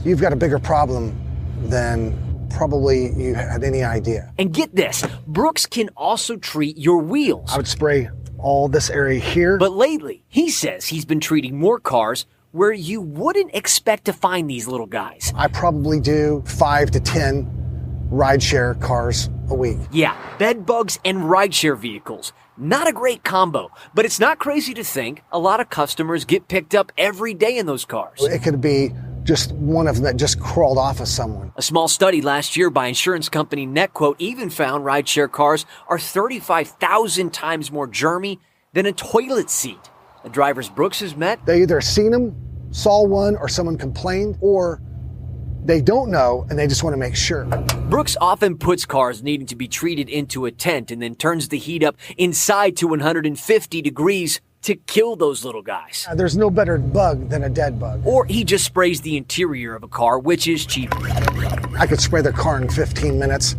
you've got a bigger problem than probably you had any idea. And get this, Brooks can also treat your wheels. I would spray all this area here. But lately, he says he's been treating more cars where you wouldn't expect to find these little guys. I probably do 5 to 10 rideshare cars a week. Yeah, bed bugs and rideshare vehicles. Not a great combo, but it's not crazy to think a lot of customers get picked up every day in those cars. It could be just one of them that just crawled off of someone. A small study last year by insurance company NetQuote even found rideshare cars are 35,000 times more germy than a toilet seat. The drivers Brooks has met, they either seen them, saw one, or someone complained, or they don't know and they just want to make sure. Brooks often puts cars needing to be treated into a tent and then turns the heat up inside to 150 degrees to kill those little guys. There's no better bug than a dead bug. Or he just sprays the interior of a car, which is cheaper. I could spray their car in 15 minutes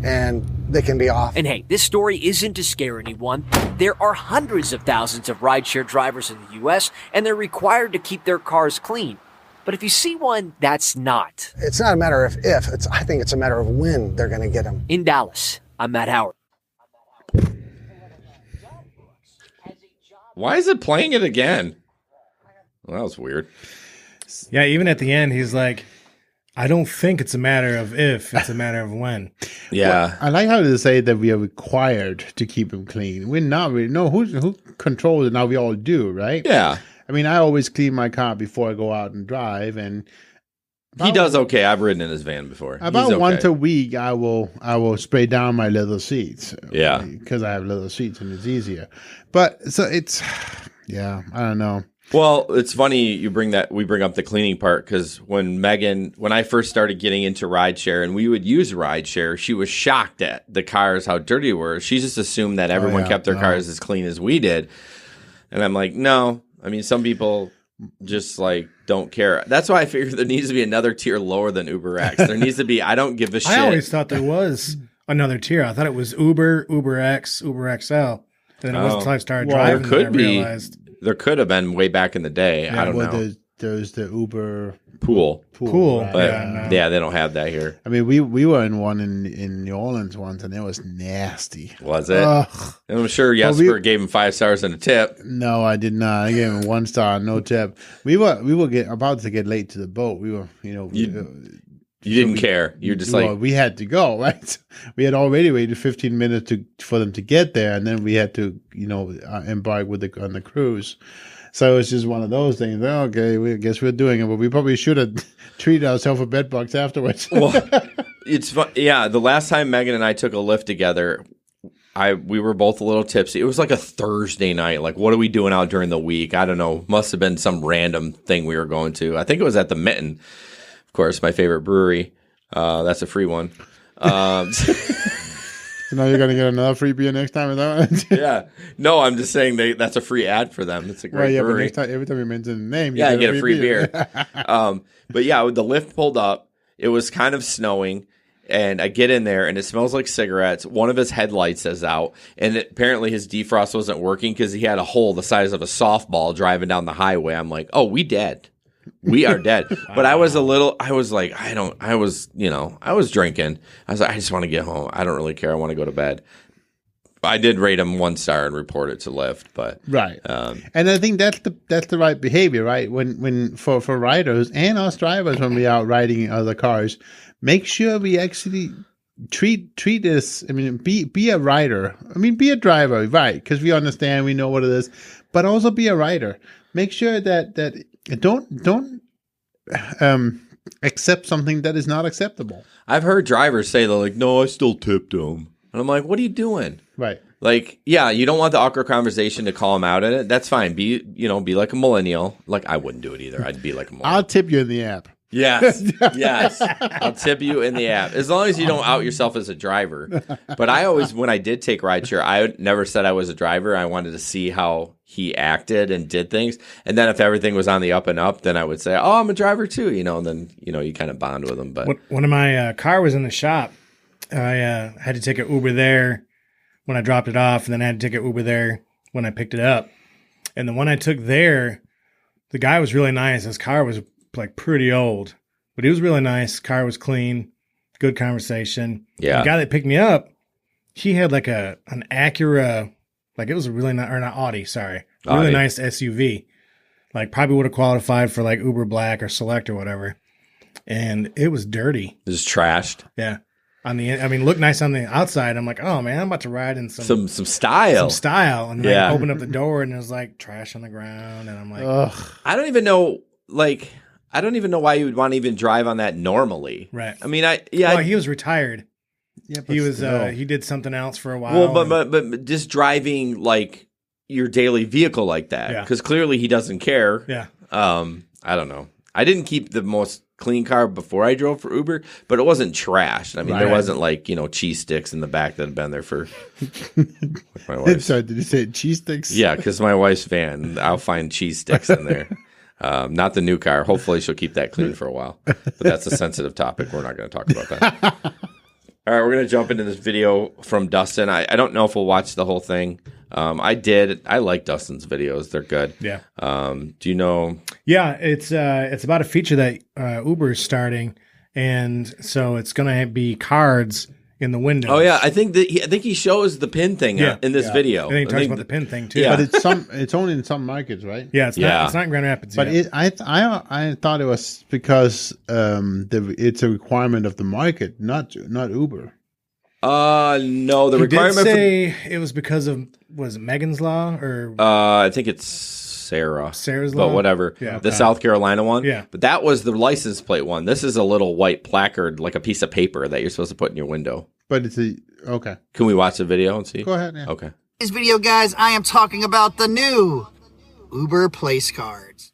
and they can be off. And hey, this story isn't to scare anyone. There are hundreds of thousands of rideshare drivers in the U.S. and they're required to keep their cars clean. But if you see one, that's not. It's not a matter of if, I think it's a matter of when they're going to get them. In Dallas, I'm Matt Howard. Why is it playing it again? Well, that was weird. Yeah, even at the end, he's like, I don't think it's a matter of if, it's a matter of when. Yeah. Well, I like how they say that we are required to keep them clean. We're not really. No, who controls it? Now we all do, right? Yeah. I mean, I always clean my car before I go out and drive, and he does okay. I've ridden in his van before. About once a week, I will spray down my leather seats. Yeah, because I have leather seats and it's easier. But so it's, yeah, I don't know. Well, it's funny we bring up the cleaning part because when I first started getting into rideshare and we would use rideshare, she was shocked at the cars how dirty they were. She just assumed that everyone kept their cars as clean as we did, and I'm like, no. I mean, some people just like don't care. That's why I figured there needs to be another tier lower than Uber X. There needs to be. I don't give a shit. I always thought there was another tier. I thought it was Uber, Uber X, Uber XL. And then it wasn't until I started driving that I realized. There could have been way back in the day. Yeah, I don't know. There's the Uber pool. Right? But yeah, they don't have that here. I mean, we were in one in New Orleans once, and it was nasty. Was it? And I'm sure Jesper gave him 5 stars and a tip. No, I did not. I gave him 1 star, no tip. We were about to get late to the boat. We were, you didn't care. You're just like, we had to go, right? We had already waited 15 minutes for them to get there, and then we had to, embark on the cruise. So it's just one of those things. Okay, I guess we're doing it, but we probably should have treated ourselves for bed bugs afterwards. Well, it's fun. Yeah, the last time Megan and I took a Lyft together, we were both a little tipsy. It was like a Thursday night. Like, what are we doing out during the week? I don't know. Must have been some random thing we were going to. I think it was at the Mitten, of course, my favorite brewery. That's a free one. You know, you're going to get another free beer next time. Is that what? Yeah. No, I'm just saying that's a free ad for them. It's a great But brewery. next time, every time you mention the name, you get a free beer. But yeah, the Lyft pulled up. It was kind of snowing. And I get in there, and it smells like cigarettes. One of his headlights is out, and apparently his defrost wasn't working because he had a hole the size of a softball driving down the highway. I'm like, oh, we dead. We are dead. But I was drinking. I was like, I just want to get home. I don't really care. I want to go to bed. I did rate him 1 star and report it to Lyft, but right. And I think that's the right behavior, right? When for riders and us drivers, when we are riding other cars, make sure we actually treat this. I mean, be a rider. I mean, be a driver, right? Because we understand, we know what it is, but also be a rider. Make sure that don't accept something that is not acceptable. I've heard drivers say they're like, "No, I still tipped him," and I'm like, "What are you doing?" Right. Like, yeah, you don't want the awkward conversation to call him out in it. That's fine. Be like a millennial. Like, I wouldn't do it either. I'd be like a millennial. I'll tip you in the app. Yes. I'll tip you in the app. As long as you don't out yourself as a driver. But I always, when I did take rideshare, I never said I was a driver. I wanted to see how he acted and did things. And then if everything was on the up and up, then I would say, oh, I'm a driver too, and then, you kind of bond with him. But when my car was in the shop, I had to take an Uber there when I dropped it off, and then I had to take an Uber there when I picked it up. And the one I took there, the guy was really nice. His car was like pretty old, but he was really nice. Car was clean, good conversation. Yeah. The guy that picked me up, he had like an Acura, like it was a really nice, or not Audi, sorry. Really nice SUV. Like probably would have qualified for like Uber Black or Select or whatever. And it was dirty. It was trashed. Yeah. Looked nice on the outside. I'm like, oh man, I'm about to ride in some style. Some style. And then I opened up the door and it was like trash on the ground. And I'm like, ugh. I don't even know why you would want to even drive on that normally. Right. I mean, he was retired. Yeah, he was he did something else for a while. Well, but just driving like your daily vehicle like that, because clearly he doesn't care. Yeah. I don't know. I didn't keep the most clean car before I drove for Uber, but it wasn't trashed. I mean, there wasn't like cheese sticks in the back that had been there for. Like my wife. Sorry, did you say cheese sticks? Yeah, because my wife's van. I'll find cheese sticks in there. Not the new car. Hopefully she'll keep that clean for a while. But that's a sensitive topic. We're not going to talk about that. All right, we're going to jump into this video from Dustin. I don't know if we'll watch the whole thing. I did. I like Dustin's videos. They're good. Yeah. Do you know? Yeah, it's about a feature that Uber is starting, and so it's going to be cards in the windows. Oh yeah, I think he shows the pin thing in this video. I think he talks about the pin thing too. Yeah. But it's only in some markets, right? Yeah, it's not in Grand Rapids. But I thought it was because it's a requirement of the market, not Uber. No, the he requirement. Did say it was because of was it Megan's Law or? I think it's Sarah's Law, but whatever. Yeah, the South Carolina one. Yeah, but that was the license plate one. This is a little white placard, like a piece of paper that you're supposed to put in your window. But it's okay. Can we watch the video and see? Go ahead. Yeah. Okay. This video, guys, I am talking about the new Uber Place Cards.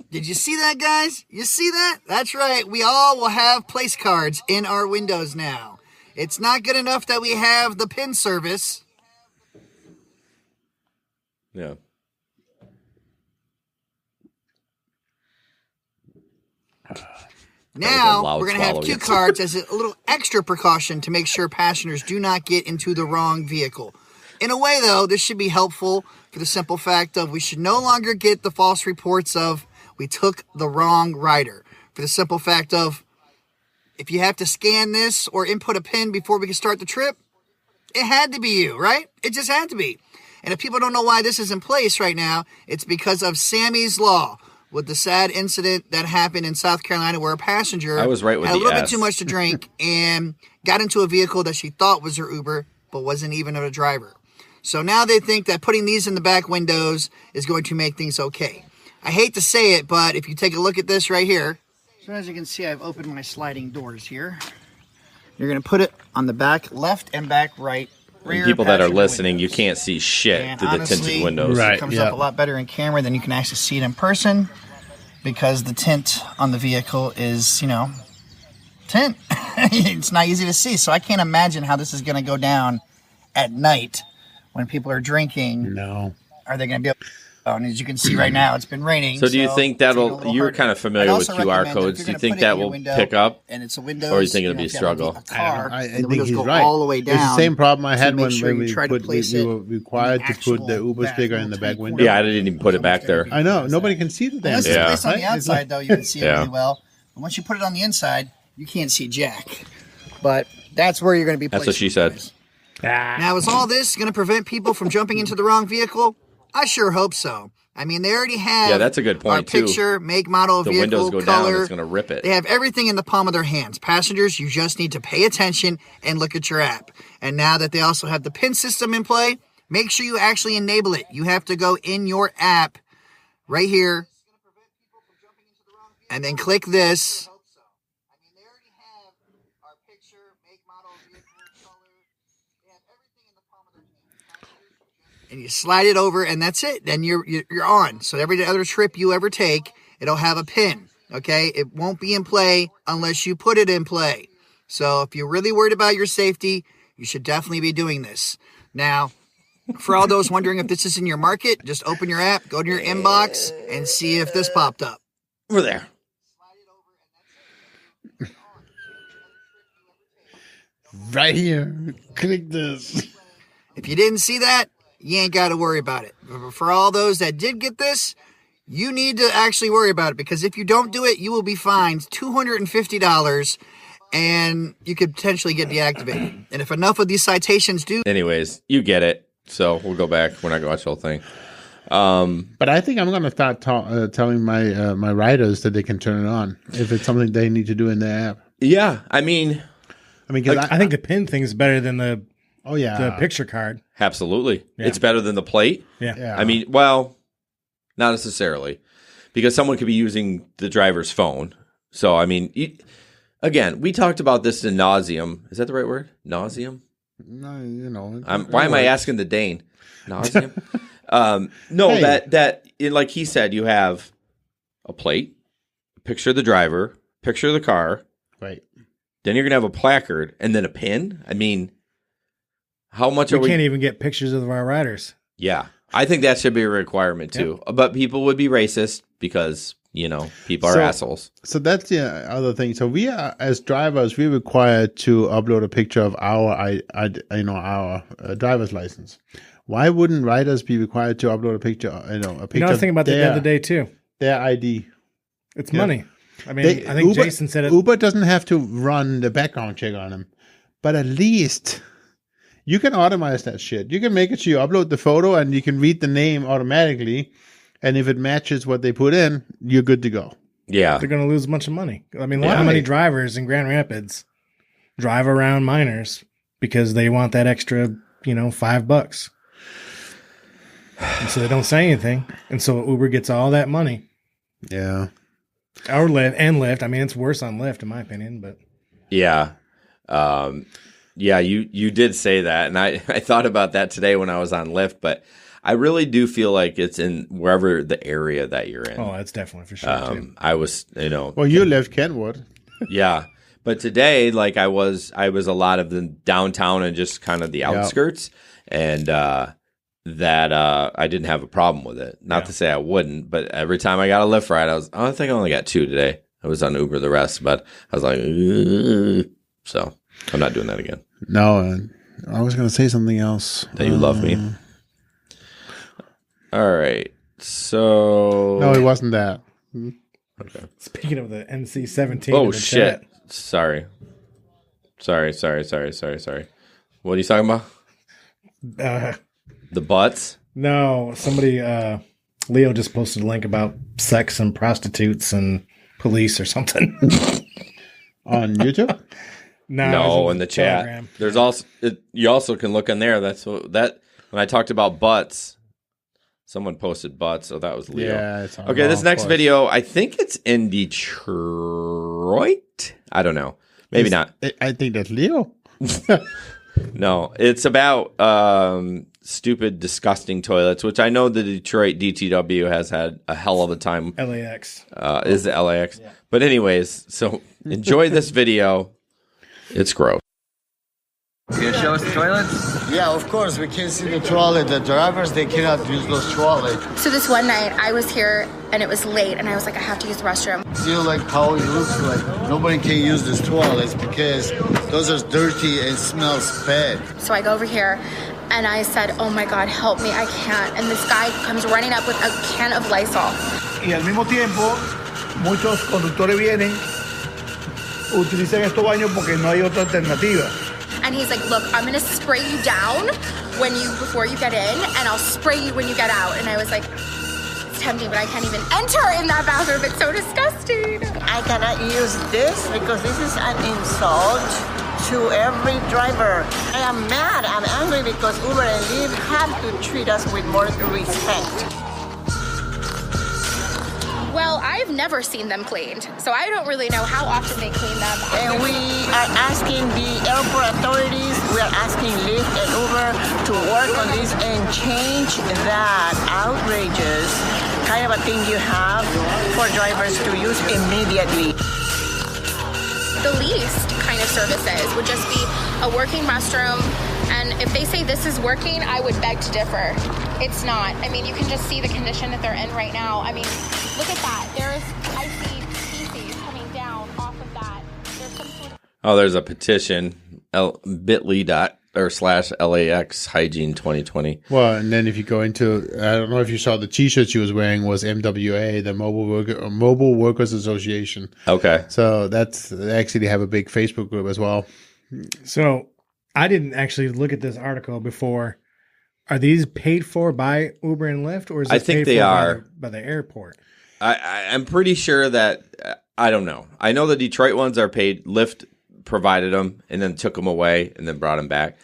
Did you see that, guys? You see that? That's right. We all will have place cards in our windows now. It's not good enough that we have the PIN service. Yeah. Now, we're going to have cue cards as a little extra precaution to make sure passengers do not get into the wrong vehicle. In a way, though, this should be helpful for the simple fact of we should no longer get the false reports of we took the wrong rider. For the simple fact of if you have to scan this or input a PIN before we can start the trip, it had to be you, right? It just had to be. And if people don't know why this is in place right now, it's because of Sammy's Law, with the sad incident that happened in South Carolina where a passenger I was right with had a the little S. bit too much to drink and got into a vehicle that she thought was her Uber, but wasn't even a driver. So now they think that putting these in the back windows is going to make things okay. I hate to say it, but if you take a look at this right here, so as you can see, I've opened my sliding doors here. You're going to put it on the back left and back right. And people that are listening, you can't see shit and through honestly, the tinted windows. It comes up a lot better in camera than you can actually see it in person because the tint on the vehicle is, tint. It's not easy to see. So I can't imagine how this is going to go down at night when people are drinking. No. Are they going to be able and as you can see right now, it's been raining. So do you think that'll, you're kind of familiar with QR codes. Do you think that will pick up? And it's a window. Or do you think it'll be a struggle? I think he's right. All the way down. It's the same problem I had when we we were required to put the Uber sticker in the back window. Yeah, I didn't even put it back there. I know. Nobody can see the damn Unless thing. it's placed on the outside, though, you can see it really well. But once you put it on the inside, you can't see jack. But that's where you're going to be placed. That's what she said. Now, is all this going to prevent people from jumping into the wrong vehicle? I sure hope so. I mean, they already have that's a good point, our picture, make, model, the vehicle, windows go color. down, it's going to rip it. They have everything in the palm of their hands. Passengers, you just need to pay attention and look at your app. And now that they also have the PIN system in play, make sure you actually enable it. You have to go in your app right here and then click this. And you slide it over, and that's it. Then you're on. So every other trip you ever take, it'll have a pin, okay? It won't be in play unless you put it in play. So if you're really worried about your safety, you should definitely be doing this. Now, for all those wondering if this is in your market, just open your app, go to your inbox, and see if this popped up. Over there. Right here. Click this. If you didn't see that, you ain't got to worry about it. But for all those that did get this, you need to actually worry about it, because if you don't do it, you will be fined $250 and you could potentially get deactivated. And if enough of these citations do... Anyways, you get it. So we'll go back. We're not going to watch the whole thing. But I think I'm going to start telling my riders that they can turn it on if it's something they need to do in their app. Yeah, I mean, like, I think the pin thing is better than the picture card. Absolutely, yeah. It's better than the plate. Yeah. I mean, well, not necessarily, because someone could be using the driver's phone. So I mean, again, we talked about this in nauseum. Is that the right word? Nauseum? No, you know. Why am I asking the Dane? Nauseum? No, hey. that like he said, you have a plate, picture of the driver, picture of the car, right? Then you're gonna have a placard and then a pin. I mean, how much are we? We can't even get pictures of our riders. Yeah, I think that should be a requirement too. Yep. But people would be racist because people are assholes. So that's the other thing. So we are, as drivers, we're required to upload a picture of our driver's license. Why wouldn't riders be required to upload a picture? I was thinking about that the other day too. Their ID. It's money. I mean, I think Uber, Jason said it. Uber doesn't have to run the background check on them, but at least you can automate that shit. You can make it so you upload the photo and you can read the name automatically, and if it matches what they put in, you're good to go. Yeah, they're going to lose a bunch of money. I mean, how many drivers in Grand Rapids drive around minors because they want that extra, $5. And so they don't say anything. And so Uber gets all that money. Yeah. Or Lyft. I mean, it's worse on Lyft, in my opinion, but. Yeah. Yeah, you did say that. And I thought about that today when I was on Lyft, but I really do feel like it's in wherever the area that you're in. Oh, that's definitely for sure, too. I was, Well, you left Kenwood. Yeah. But today, like I was a lot of the downtown and just kind of the outskirts. And, that I didn't have a problem with it. Not to say I wouldn't, but every time I got a Lyft ride, I think I only got 2 today. I was on Uber the rest, but I was like, ugh. So I'm not doing that again. No, I was going to say something else. That you love me. All right. So. No, it wasn't that. Okay. Speaking of the NC-17. Oh, shit. Chat. Sorry. What are you talking about? The butts? No, somebody, Leo just posted a link about sex and prostitutes and police or something. On YouTube? No, in the chat. Telegram. There's also, you also can look in there. When I talked about butts, someone posted butts, so that was Leo. Yeah, it's on okay, this next video, I think it's in Detroit. I don't know. Maybe not. I think that's Leo. No, it's about stupid, disgusting toilets, which I know the Detroit DTW has had a hell of a time. LAX. Is it LAX? Yeah. But anyways, so enjoy this video. It's gross. Can you show us the toilets? Yeah, of course. We can see the trolley. The drivers, they cannot use those trolleys. So this one night, I was here, and it was late, and I was like, I have to use the restroom. See, like, how it looks like. Nobody can use these toilets because those are dirty and smells bad. So I go over here, and I said, oh my God, help me, I can't. And this guy comes running up with a can of Lysol. Y al mismo tiempo, muchos conductores vienen, utilizan estos baños porque no hay otra alternativa. And he's like, look, I'm gonna spray you down before you get in, and I'll spray you when you get out. And I was like, it's tempting, but I can't even enter in that bathroom. It's so disgusting. I cannot use this because this is an insult to every driver. I am mad, I'm angry because Uber and Lyft have to treat us with more respect. Well, I've never seen them cleaned, so I don't really know how often they clean them. And we are asking the airport authorities, we are asking Lyft and Uber to work on this and change that outrageous kind of a thing you have for drivers to use immediately. The least kind of services would just be a working restroom, and if they say this is working, I would beg to differ. It's not. I mean, you can just see the condition that they're in right now. I mean, look at that. I see feces coming down off of that. There's some sort of... Oh, there's a petition, bit.ly/LAX Hygiene 2020. Well, and then if you go into, I don't know if you saw the T-shirt she was wearing was MWA, the Mobile Workers Association. Okay. So they actually have a big Facebook group as well. So I didn't actually look at this article before. Are these paid for by Uber and Lyft, or is this I think paid they for are by the airport? I'm pretty sure that I don't know. I know the Detroit ones are paid. Lyft provided them and then took them away and then brought them back.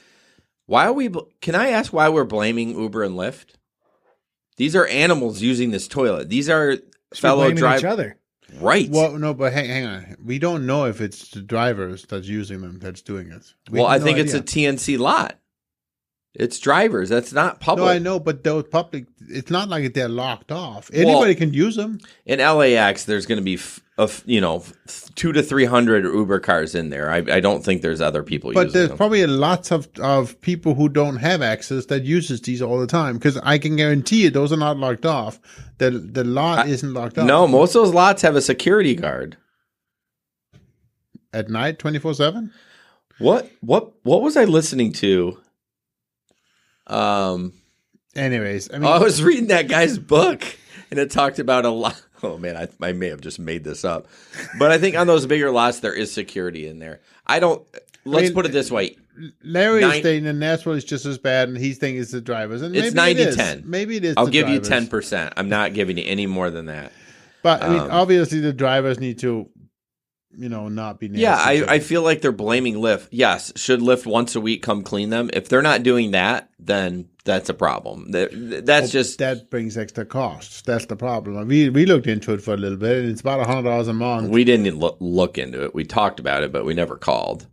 Why are we? Can I ask why we're blaming Uber and Lyft? These are animals using this toilet. These are fellow drivers. Each other. Right. Well, no, but hang on. We don't know if it's the drivers that's using them that's doing it. Well, I think it's a TNC lot. It's drivers. That's not public. No, I know, but those public, it's not like they're locked off. Anybody can use them. In LAX, there's going to be 200 to 300 Uber cars in there. I don't think there's other people using them. But there's probably lots of people who don't have access that uses these all the time, because I can guarantee you those are not locked off. The lot isn't locked off. No, most of those lots have a security guard. At night, 24/7? What was I listening to? Anyways, I mean, I was reading that guy's book, and it talked about a lot. Oh man, I may have just made this up, but I think on those bigger lots there is security in there. Let's put it this way: Larry is saying in Nashville is just as bad, and he's thinking it's the drivers. And it's maybe 90-10. Maybe it is. I'll give you 10%. I'm not giving you any more than that. But I mean, obviously the drivers need to, not be nasty. Yeah, I feel like they're blaming Lyft. Yes, should Lyft once a week come clean them? If they're not doing that, then that's a problem. That brings extra costs. That's the problem. We looked into it for a little bit, and it's about $100 a month. We didn't look into it. We talked about it, but we never called.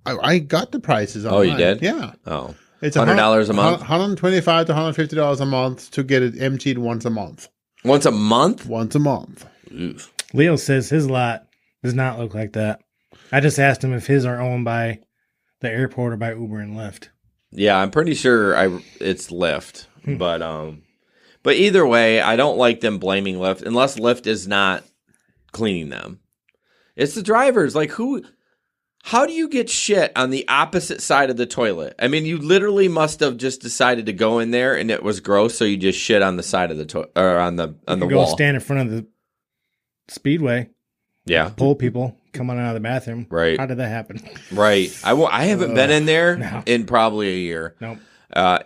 I got the prices online. Oh, you did? Yeah. Oh, it's $100 a month? $125 to $150 a month to get it emptied once a month. Once a month? Once a month. Oof. Leo says his lot does not look like that. I just asked him if his are owned by the airport or by Uber and Lyft. Yeah, I'm pretty sure it's Lyft. But either way, I don't like them blaming Lyft unless Lyft is not cleaning them. It's the drivers. Like how do you get shit on the opposite side of the toilet? I mean, you literally must have just decided to go in there and it was gross, so you just shit on the side of the toilet or on the wall. Go stand in front of the speedway. Yeah. Pull people coming out of the bathroom. Right. How did that happen? Right. I haven't been in there in probably a year. Nope.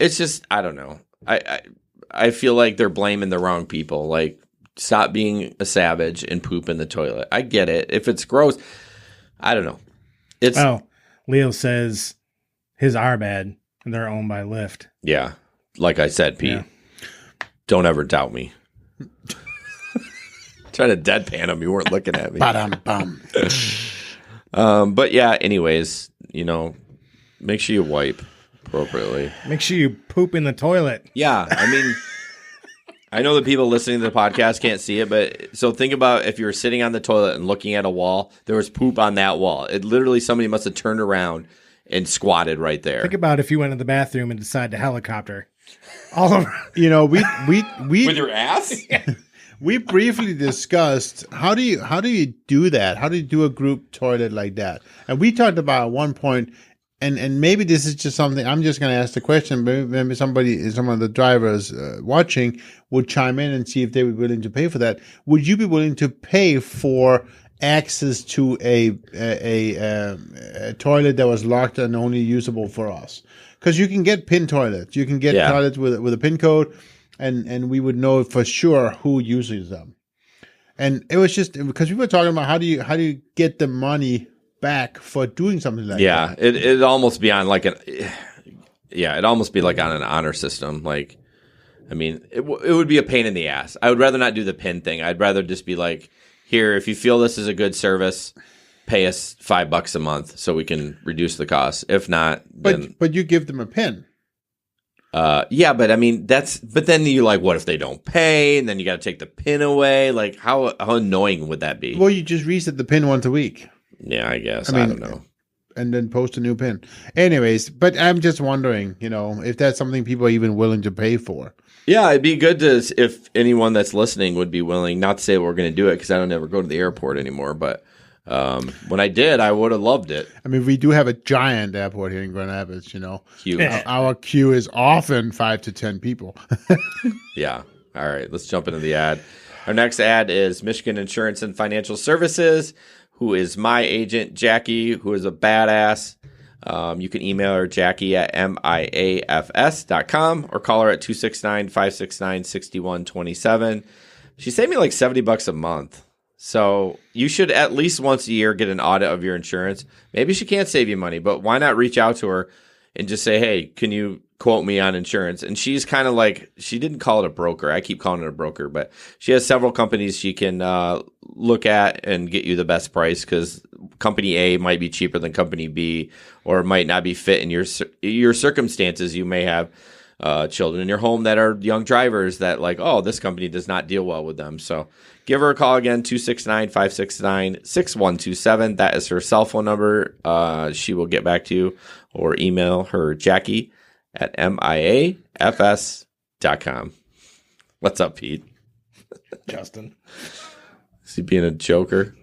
It's just, I don't know. I feel like they're blaming the wrong people. Like, stop being a savage and poop in the toilet. I get it. If it's gross, I don't know. Leo says his are bad and they're owned by Lyft. Yeah. Like I said, Pete, don't ever doubt me. Trying to deadpan him. You weren't looking at me. Ba-dum-bum. But yeah, anyways, make sure you wipe. appropriately. Make sure you poop in the toilet. Yeah, I mean, I know the people listening to the podcast can't see it, but so think about if you were sitting on the toilet and looking at a wall, there was poop on that wall. It literally, somebody must have turned around and squatted right there. Think about if you went to the bathroom and decided to helicopter all over. You know, we with your ass. We briefly discussed how do you do that? How do you do a group toilet like that? And we talked about at one point, and maybe this is just something I'm just going to ask the question. Maybe some of the drivers watching would chime in and see if they would be willing to pay for that. Would you be willing to pay for access to a toilet that was locked and only usable for us? Because you can get PIN toilets. You can get toilets with a PIN code. And we would know for sure who uses them. And it was just because we were talking about how do you get the money back for doing something like that? Yeah, it'd almost be on like it'd almost be like on an honor system. Like, I mean, it would be a pain in the ass. I would rather not do the PIN thing. I'd rather just be like, here, if you feel this is a good service, pay us $5 a month so we can reduce the cost. If not, then but you give them a PIN. Yeah, but I mean, but then you like, what if they don't pay? And then you got to take the PIN away. Like, how annoying would that be? Well, you just reset the PIN once a week. Yeah, I guess. I don't know. And then post a new PIN. Anyways, but I'm just wondering, if that's something people are even willing to pay for. Yeah, it'd be good if anyone that's listening would be willing, not to say we're going to do it because I don't ever go to the airport anymore, but when I did, I would have loved it. I mean, we do have a giant airport here in Grand Rapids, Queue. Our queue is often 5 to 10 people. Yeah. All right. Let's jump into the ad. Our next ad is Michigan Insurance and Financial Services, who is my agent, Jackie, who is a badass. You can email her, Jackie, at miafs.com or call her at 269-569-6127. She saved me like $70 a month. So you should at least once a year get an audit of your insurance. Maybe she can't save you money, but why not reach out to her and just say, hey, can you quote me on insurance? And she's kind of like, she didn't call it a broker. I keep calling it a broker, but she has several companies she can look at and get you the best price because company A might be cheaper than company B or might not be fit in your circumstances. You may have children in your home that are young drivers that like, oh, this company does not deal well with them. So give her a call again, 269-569-6127. That is her cell phone number. She will get back to you or email her, Jackie, at miafs.com. What's up, Pete? Justin. Is he being a joker?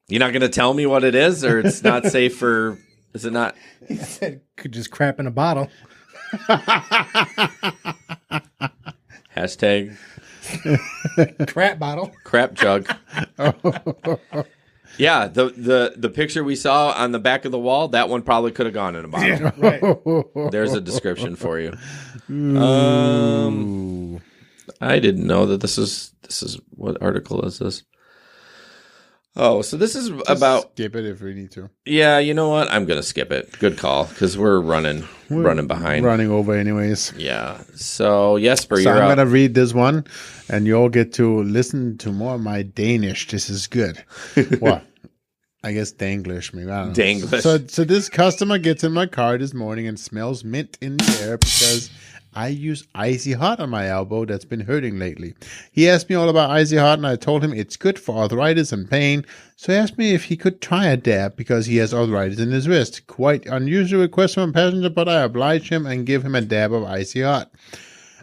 You're not going to tell me what it is or it's not safe for... Is it not? He said could just crap in a bottle. Hashtag crap bottle. Crap jug. Yeah, the picture we saw on the back of the wall, that one probably could have gone in a bottle. Yeah, right. There's a description for you. I didn't know that this is what article is this? Oh, so this is about... Skip it if we need to. Yeah, you know what? I'm going to skip it. Good call, because we're running behind. Running over anyways. Yeah. So, Jesper, so you're I'm up. going to read this one, and you'll get to listen to more of my Danish. This is good. Well, I guess Danglish, maybe. I don't know. Danglish. So this customer gets in my car this morning and smells mint in the air because... I use Icy Hot on my elbow that's been hurting lately. He asked me all about Icy Hot, and I told him it's good for arthritis and pain. So he asked me if he could try a dab because he has arthritis in his wrist. Quite unusual request from a passenger, but I oblige him and give him a dab of Icy Hot.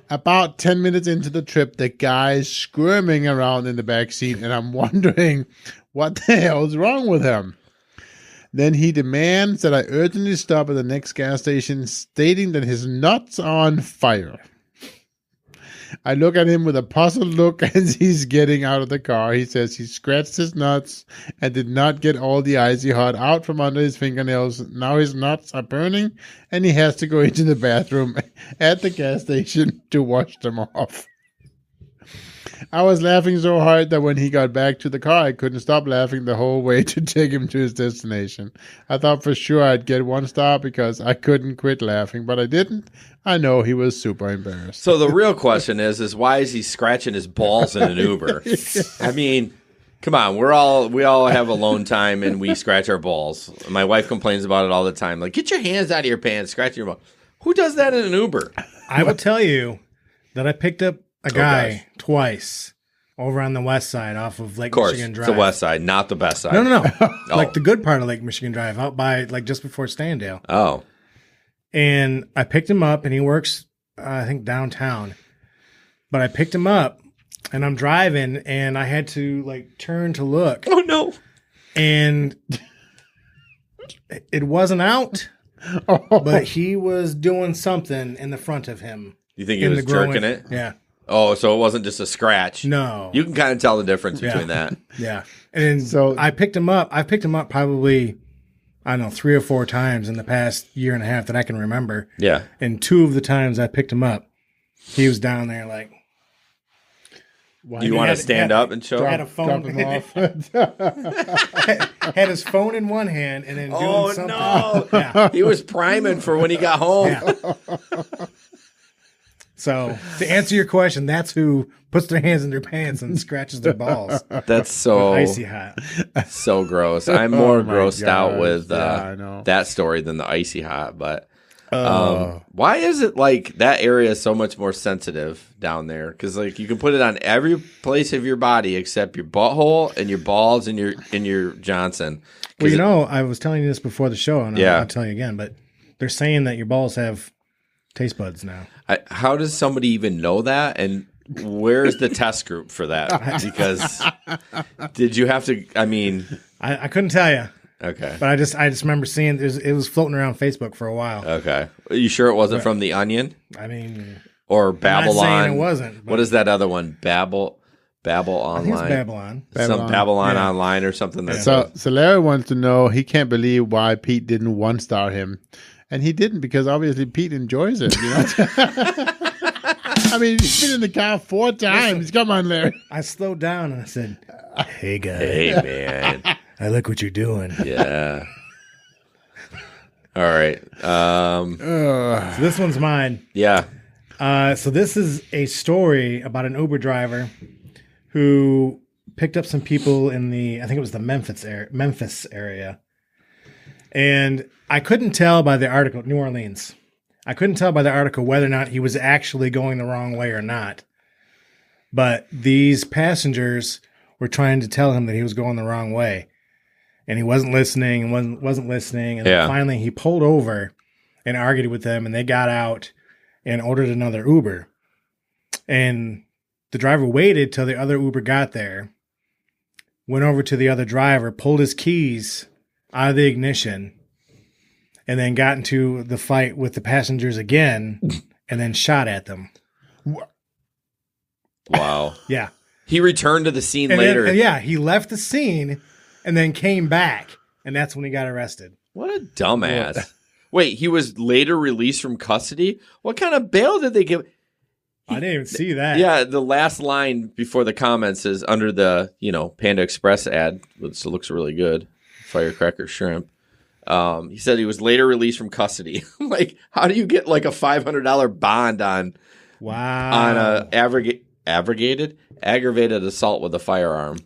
About 10 minutes into the trip, the guy's squirming around in the back seat, and I'm wondering what the hell's wrong with him. Then he demands that I urgently stop at the next gas station, stating that his nuts are on fire. I look at him with a puzzled look as he's getting out of the car. He says he scratched his nuts and did not get all the Icy Hot out from under his fingernails. Now his nuts are burning, and he has to go into the bathroom at the gas station to wash them off. I was laughing so hard that when he got back to the car, I couldn't stop laughing the whole way to take him to his destination. I thought for sure I'd get one star because I couldn't quit laughing, but I didn't. I know he was super embarrassed. So the real question is why is he scratching his balls in an Uber? I mean, Come on, we all have alone time and we scratch our balls. My wife complains about it all the time. Like, get your hands out of your pants, scratch your balls. Who does that in an Uber? I will tell you that I picked up a guy twice over on the west side off of Lake Michigan Drive. It's the west side, not the best side. No. Like the good part of Lake Michigan Drive, out by like just before Standale. Oh. And I picked him up, and he works, I think, downtown. But I picked him up, and I'm driving, and I had to like turn to look. Oh no! And it wasn't out, but he was doing something in the front of him. You think he was jerking it? Yeah. Oh, so it wasn't just a scratch. No. You can kind of tell the difference between that. Yeah. And so I picked him up. I picked him up probably, I don't know, 3 or 4 times in the past year and a half that I can remember. Yeah. And 2 of the times I picked him up, he was down there like. Do you want to stand up and show had a phone, Drop him off. had his phone in one hand and then doing something. Oh, no. Yeah. He was priming for when he got home. Yeah. So, to answer your question, that's who puts their hands in their pants and scratches their balls. That's so icy hot. So gross. I'm more my grossed out gosh. with I know. that story than the icy hot. But why is it like that area is so much more sensitive down there? Because like you can put it on every place of your body except your butthole and your balls and your Johnson. Well, you know, I was telling you this before the show, and Yeah. I'll tell you again, but they're saying that your balls have taste buds now. How does somebody even know that? And where's the test group for that? Because did you have to? I mean, I couldn't tell you. Okay, but I just remember seeing it was floating around Facebook for a while. Okay, are you sure it wasn't from The Onion? I mean, or I'm Babylon? not saying it wasn't. What is that other one? Babel Online. I think it's Babylon. Some Babylon Yeah. Online or something. That's So Larry wants to know, he can't believe why Pete didn't 1-star him. And he didn't, because obviously Pete enjoys it. You know? I mean, he's been in the car 4 times. Come on, Larry. I slowed down and I said, "Hey guys, Hey man, I like what you're doing." Yeah. All right. So this one's mine. Yeah. So this is a story about an Uber driver who picked up some people in I think it was the Memphis area. And I couldn't tell by the article, New Orleans. I couldn't tell by the article whether or not he was actually going the wrong way or not. But these passengers were trying to tell him that he was going the wrong way. And he wasn't listening and wasn't listening. And Yeah. finally he pulled over and argued with them, and they got out and ordered another Uber. And the driver waited till the other Uber got there, went over to the other driver, pulled his keys out of the ignition, and then got into the fight with the passengers again, and then shot at them. Wow. Yeah. He returned to the scene And later. then, he left the scene and then came back, and that's when he got arrested. What a dumbass. Wait, he was later released from custody? What kind of bail did they give? I didn't even see that. Yeah, the last line before the comments is under the, Panda Express ad, which looks really good. Firecracker shrimp. He said he was later released from custody. Like, how do you get like a $500 bond on a aggravated assault with a firearm?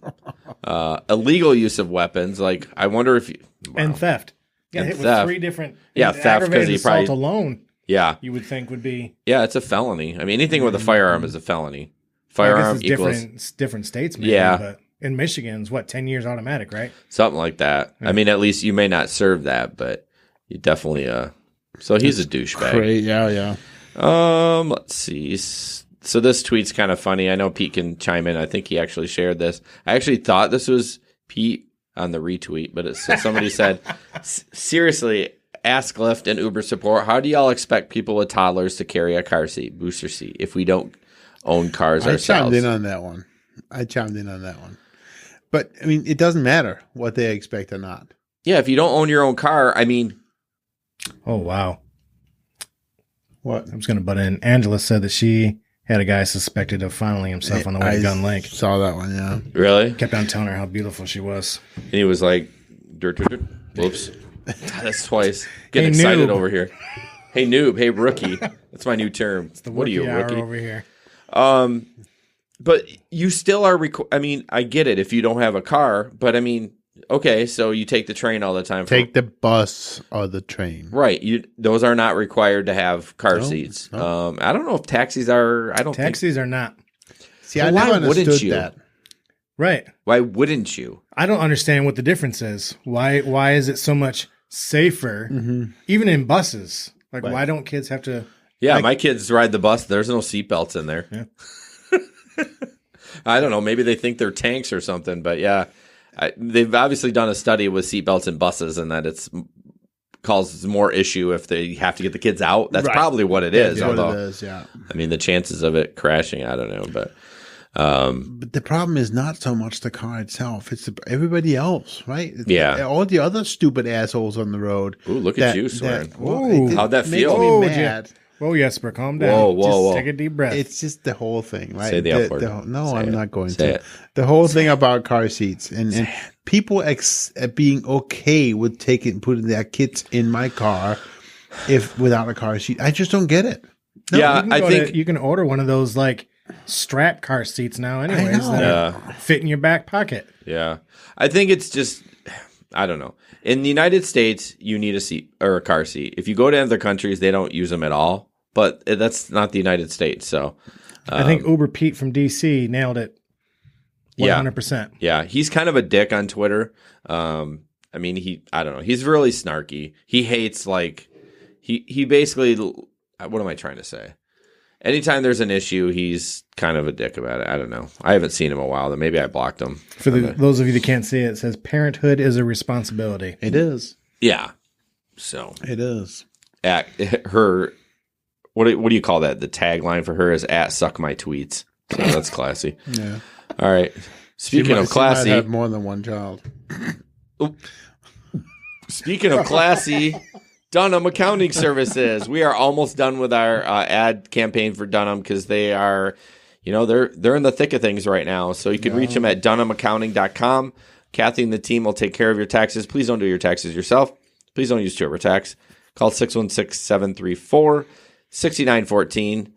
Illegal use of weapons. Like, I wonder if And theft. Yeah, And hit theft. with 3 different. Theft because aggravated he assault probably alone. Yeah, You would think would be. yeah, it's a felony. I mean, anything with a firearm is a felony. I Firearm guess it's equals different states, maybe. Yeah. But in Michigan, it's 10 years automatic, right? something like that. I mean, at least you may not serve that, but you definitely. So he's a douchebag. Great. Yeah. Let's see. So this tweet's kind of funny. I know Pete can chime in. I think he actually shared this. I actually thought this was Pete on the retweet, but somebody said, seriously, ask Lyft and Uber support. How do y'all expect people with toddlers to carry a car seat, booster seat, if we don't own cars I ourselves? chimed in on that one. But, I mean, it doesn't matter what they expect or not. Yeah, if you don't own your own car, I mean. Oh, wow. What? I was going to butt in. Angela said that she had a guy suspected of fouling himself on the way to Gun Lake. Saw that one, yeah. Really? Kept on telling her how beautiful she was. And he was like, whoops. That's twice. Getting Hey, excited noob. over here. Hey, noob. Hey, rookie. That's my new term. It's the what are you, rookie hour rookie? over here. But you still are. I mean, I get it if you don't have a car, but I mean, okay, so you take the train all the time. Take the bus or the train. Right. Those are not required to have car seats. No. I don't know if taxis are. Taxis are not. See, I never understood that. Right. Why wouldn't you? I don't understand what the difference is. Why is it so much safer, even in buses? Like, why don't kids have to? Yeah, my kids ride the bus. There's no seatbelts in there. Yeah. I don't know. Maybe they think they're tanks or something. But yeah, they've obviously done a study with seatbelts in buses, and that it's causes more issue if they have to get the kids out. That's probably what it is. Although, what it is, yeah. I mean, the chances of it crashing, I don't know, but the problem is not so much the car itself; it's everybody else, right? All the other stupid assholes on the road. Ooh, look at you swearing! How'd that feel? Makes me mad. Whoa, Jesper, calm down. Whoa. Take a deep breath. It's just the whole thing, right? Say the F word. No, I'm not going Say to. it. The whole thing about car seats and people being okay with putting their kids in my car without a car seat. I just don't get it. No, yeah, I think you can order one of those like strap car seats now, anyways, that fit in your back pocket. Yeah, I think it's just, I don't know. In the United States, you need a seat or a car seat. If you go to other countries, they don't use them at all. But that's not the United States. So I think Uber Pete from DC nailed it 100%. Yeah, he's kind of a dick on Twitter. I mean, I don't know. He's really snarky. He hates, like, he basically, what am I trying to say? Anytime there's an issue, he's kind of a dick about it. I don't know. I haven't seen him in a while. Maybe I blocked him. For those of you that can't see it, it says parenthood is a responsibility. It is. Yeah. So. It is. At her, what do you call that? The tagline for her is @suck my tweets. So that's classy. Yeah. All right. Speaking of classy. She might have more than one child. Speaking of classy. Dunham Accounting Services. We are almost done with our ad campaign for Dunham because they are, they're in the thick of things right now. So you can reach them at dunhamaccounting.com. Kathy and the team will take care of your taxes. Please don't do your taxes yourself. Please don't use TurboTax. Call 616-734-6914.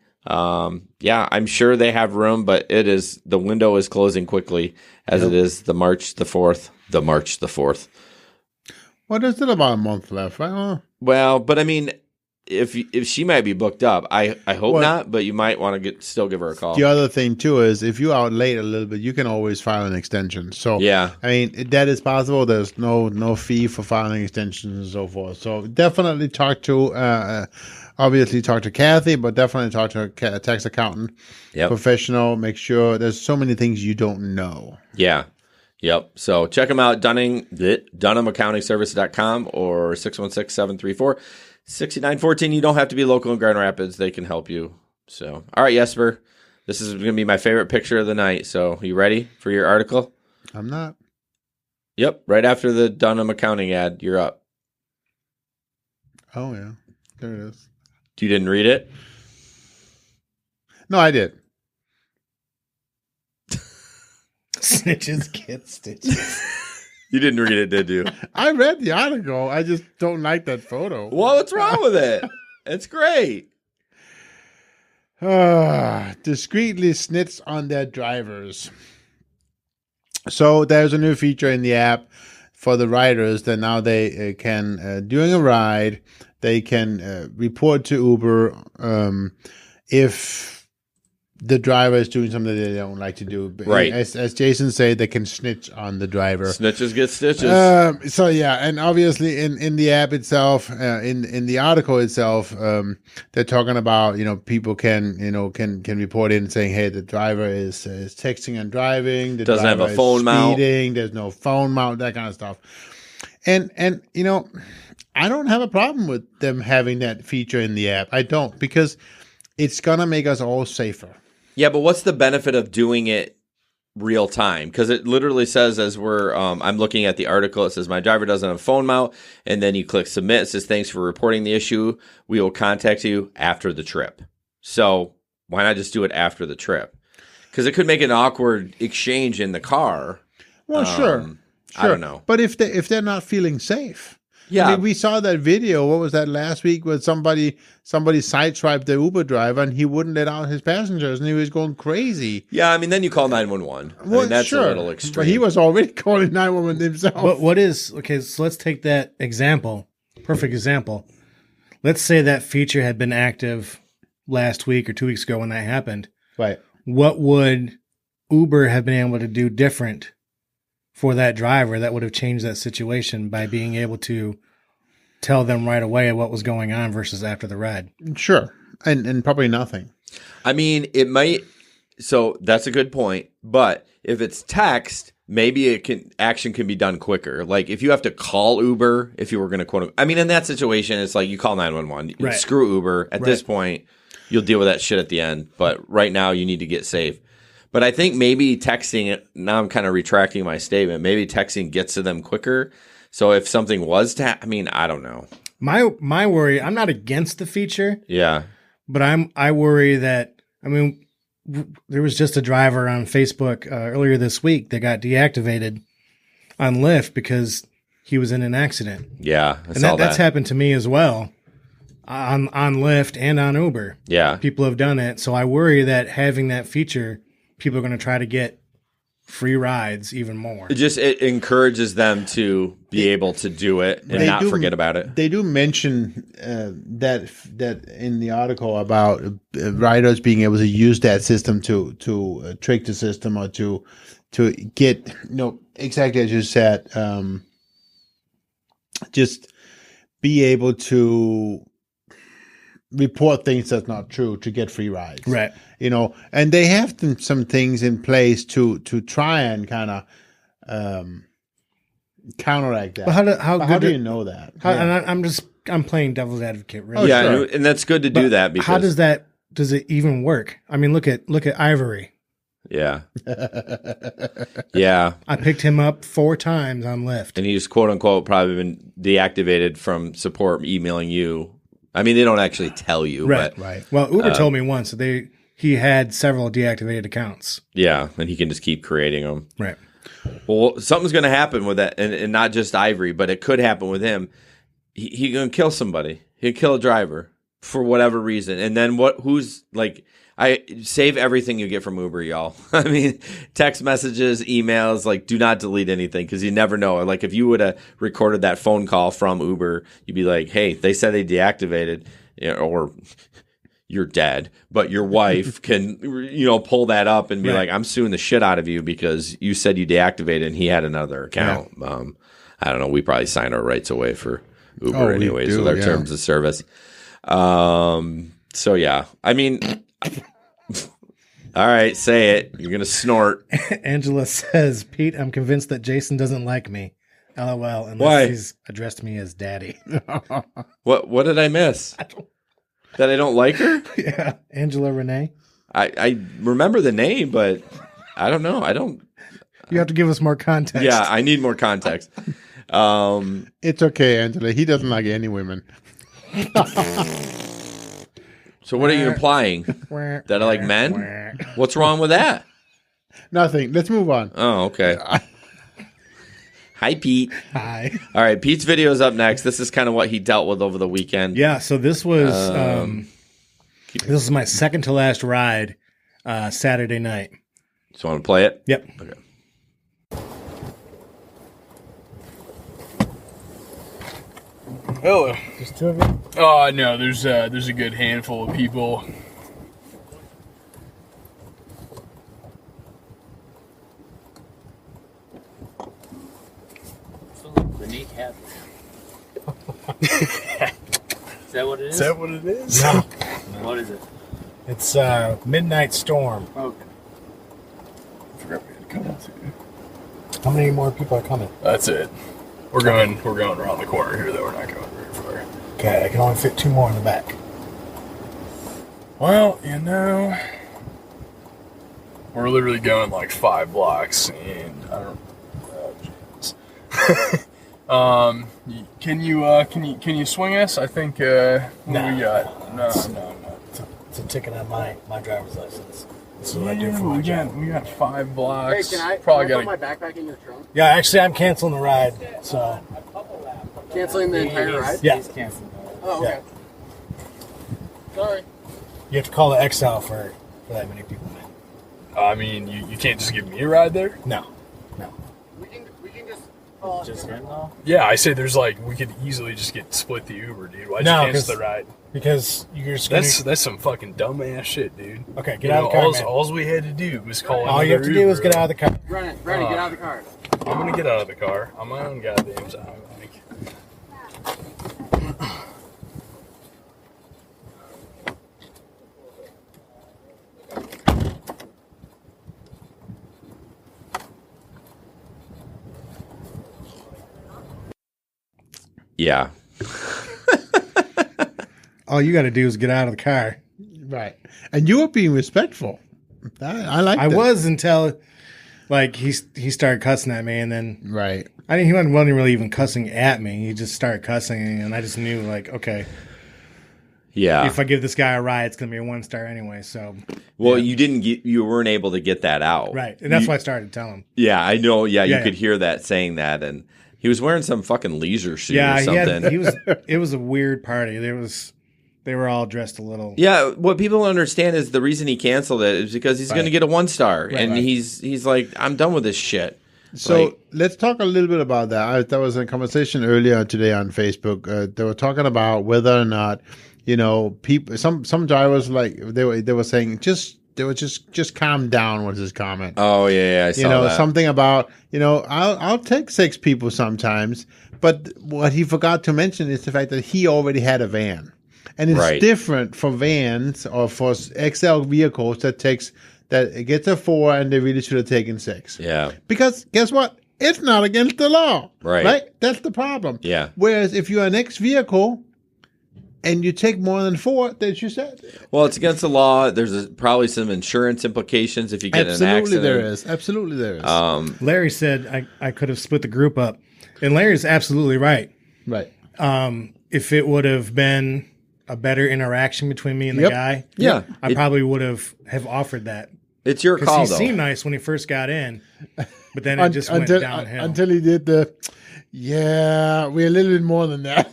Yeah, I'm sure they have room, but the window is closing quickly as it is the March the 4th. Well, there's still about a month left, right? Well, but I mean, if she might be booked up, I hope not, but you might want to still give her a call. The other thing too is if you're out late a little bit, you can always file an extension. So yeah, I mean that is possible. There's no fee for filing extensions and so forth. So definitely talk to Kathy, but definitely talk to a tax accountant, professional. Make sure there's so many things you don't know. Yeah. Yep. So check them out, DunhamAccountingService.com or 616-734-6914. You don't have to be local in Grand Rapids. They can help you. So, all right, Jesper, this is going to be my favorite picture of the night. So you ready for your article? I'm not. Yep. Right after the Dunham Accounting ad, you're up. Oh, yeah. There it is. You didn't read it? No, I did. Snitches get stitches. You didn't read it, did you? I read the article. I just don't like that photo. Well, what's wrong with it? It's great. Discreetly snitch on their drivers. So there's a new feature in the app for the riders that now they can, during a ride, they can report to Uber if the driver is doing something they don't like to do. Right. As Jason said, they can snitch on the driver. Snitches get stitches. So yeah, and obviously in the app itself, in the article itself, they're talking about, people can report in saying, hey, the driver is texting and driving. The doesn't have a phone mount. There's no phone mount, that kind of stuff. And I don't have a problem with them having that feature in the app. I don't, because it's going to make us all safer. Yeah, but what's the benefit of doing it real time? Because it literally says, as I'm looking at the article, it says my driver doesn't have a phone mount, and then you click submit. It says thanks for reporting the issue. We will contact you after the trip. So why not just do it after the trip? Because it could make an awkward exchange in the car. Well, sure. I don't know. But if they're not feeling safe, Yeah. I mean, we saw that video. What was that last week? Where somebody sideswiped the Uber driver and he wouldn't let out his passengers, and he was going crazy. Yeah, I mean, then you call 911. I mean, that's a little extreme. But he was already calling 911 himself. What is okay? So let's take that example. Perfect example. Let's say that feature had been active last week or 2 weeks ago when that happened. Right. What would Uber have been able to do different for that driver that would have changed that situation by being able to tell them right away what was going on versus after the ride? Sure. And probably nothing. I mean, it might. So that's a good point. But if it's text, maybe action can be done quicker. Like if you have to call Uber, if you were going to quote, I mean, in that situation, it's like you call 911. Right. Screw Uber. At this point, you'll deal with that shit at the end. But right now, you need to get safe. But I think maybe texting, now I'm kind of retracting my statement, maybe texting gets to them quicker. So if something was I mean, I don't know. My worry, I'm not against the feature. Yeah. But I worry that, I mean, there was just a driver on Facebook earlier this week that got deactivated on Lyft because he was in an accident. Yeah. That's happened to me as well on Lyft and on Uber. Yeah. People have done it. So I worry that having that feature, people are going to try to get free rides even more. It encourages them to be able to do it and not forget about it. They do mention that in the article about riders being able to use that system to trick the system or to get, exactly as you said, just be able to report things that's not true to get free rides. Right. And they have some things in place to try and kind of counteract that. But how do you know that? And I'm playing devil's advocate, really. Yeah, sure. And that's good to do that. Because how does it even work? I mean, look at Ivory. Yeah. Yeah. I picked him up 4 times on Lyft. And he's quote unquote probably been deactivated from support emailing you. I mean, they don't actually tell you. Right. But, right. Well, Uber told me once that he had several deactivated accounts. Yeah. And he can just keep creating them. Right. Well, something's going to happen with that. And not just Ivory, but it could happen with him. He's going to kill somebody. He'll kill a driver for whatever reason. And then I save everything you get from Uber, y'all. I mean, text messages, emails, do not delete anything because you never know. Like if you would have recorded that phone call from Uber, you'd be like, hey, they said they deactivated, or you're dead, but your wife can, pull that up and be like, I'm suing the shit out of you because you said you deactivated and he had another account. Yeah. I don't know. We probably signed our rights away for Uber anyways with our terms of service. So yeah, I mean, all right, say it. You're going to snort. Angela says, Pete, I'm convinced that Jason doesn't like me. LOL. Unless he's addressed me as daddy. What did I miss? That I don't like her? Yeah. Angela Renee. I remember the name, but I don't know. You have to give us more context. Yeah, I need more context. It's okay, Angela. He doesn't like any women. So what are you implying? That I like men? What's wrong with that? Nothing. Let's move on. Oh, okay. Hi, Pete. Hi. All right, Pete's video is up next. This is kind of what he dealt with over the weekend. Yeah, so this was this is my second to last ride Saturday night. So want to play it? Yep. Okay. Hello. Just 2 of you? Oh no, there's a good handful of people. The kneecap. Is that what it is? Is that what it is? No. What is it? It's Midnight Storm. Okay. I forgot we had to come to. How many more people are coming? That's it. We're going around the corner here, though. We're not going very far. Okay, I can only fit 2 more in the back. Well, we're literally going 5 blocks, and I don't. Oh, jeez. Can you swing us? I think. What do we got? No. It's a ticket on my driver's license. So yeah, we got 5 blocks. Hey, can I probably put my backpack in your trunk? Yeah, actually, I'm canceling the ride. So Canceling the entire ride? Yeah. He's canceling. Oh, okay. Sorry. You have to call the XL for that many people. I mean, you can't just give me a ride there? No. We can just Just him though? Yeah, I say there's we could easily just get split the Uber, dude. Why'd you cancel the ride? Because you're just that's some fucking dumbass shit, dude. Okay, get out of the car, man. All we had to do was call All you have to do is get out of the car. Ready, get out of the car. I'm gonna get out of the car on my own goddamn time. Yeah. All you got to do is get out of the car. Right. And you were being respectful. I like I was until he started cussing at me, and then right. He wasn't really even cussing at me. He just started cussing, and I just knew okay. Yeah. If I give this guy a ride, it's gonna be a 1-star anyway. So. Well, you weren't able to get that out. Right, and that's why I started telling him. Yeah, I know. Yeah, you could hear that saying that, and he was wearing some fucking leisure suit or something. It was a weird party. They were all dressed a little. Yeah, what people don't understand is the reason he canceled it is because he's going to get a 1-star, and he's like, I'm done with this shit. So let's talk a little bit about that. There was a conversation earlier today on Facebook. They were talking about whether or not, people. Some drivers they were saying just calm down was his comment. Oh yeah, I saw that. Something about I'll take 6 people sometimes, but what he forgot to mention is the fact that he already had a van. And it's different for vans or for XL vehicles that it gets a 4 and they really should have taken 6. Yeah. Because guess what? It's not against the law. Right. That's the problem. Yeah. Whereas if you're an X vehicle and you take more than 4, that you said. Well, it's against the law. There's probably some insurance implications if you get in an accident. Absolutely there is. Larry said I could have split the group up. And Larry's absolutely right. Right. If it would have been a better interaction between me and the guy, I probably would have offered that. It's your call, he seemed nice when he first got in, but then it just went downhill. Until he did we're a little bit more than that.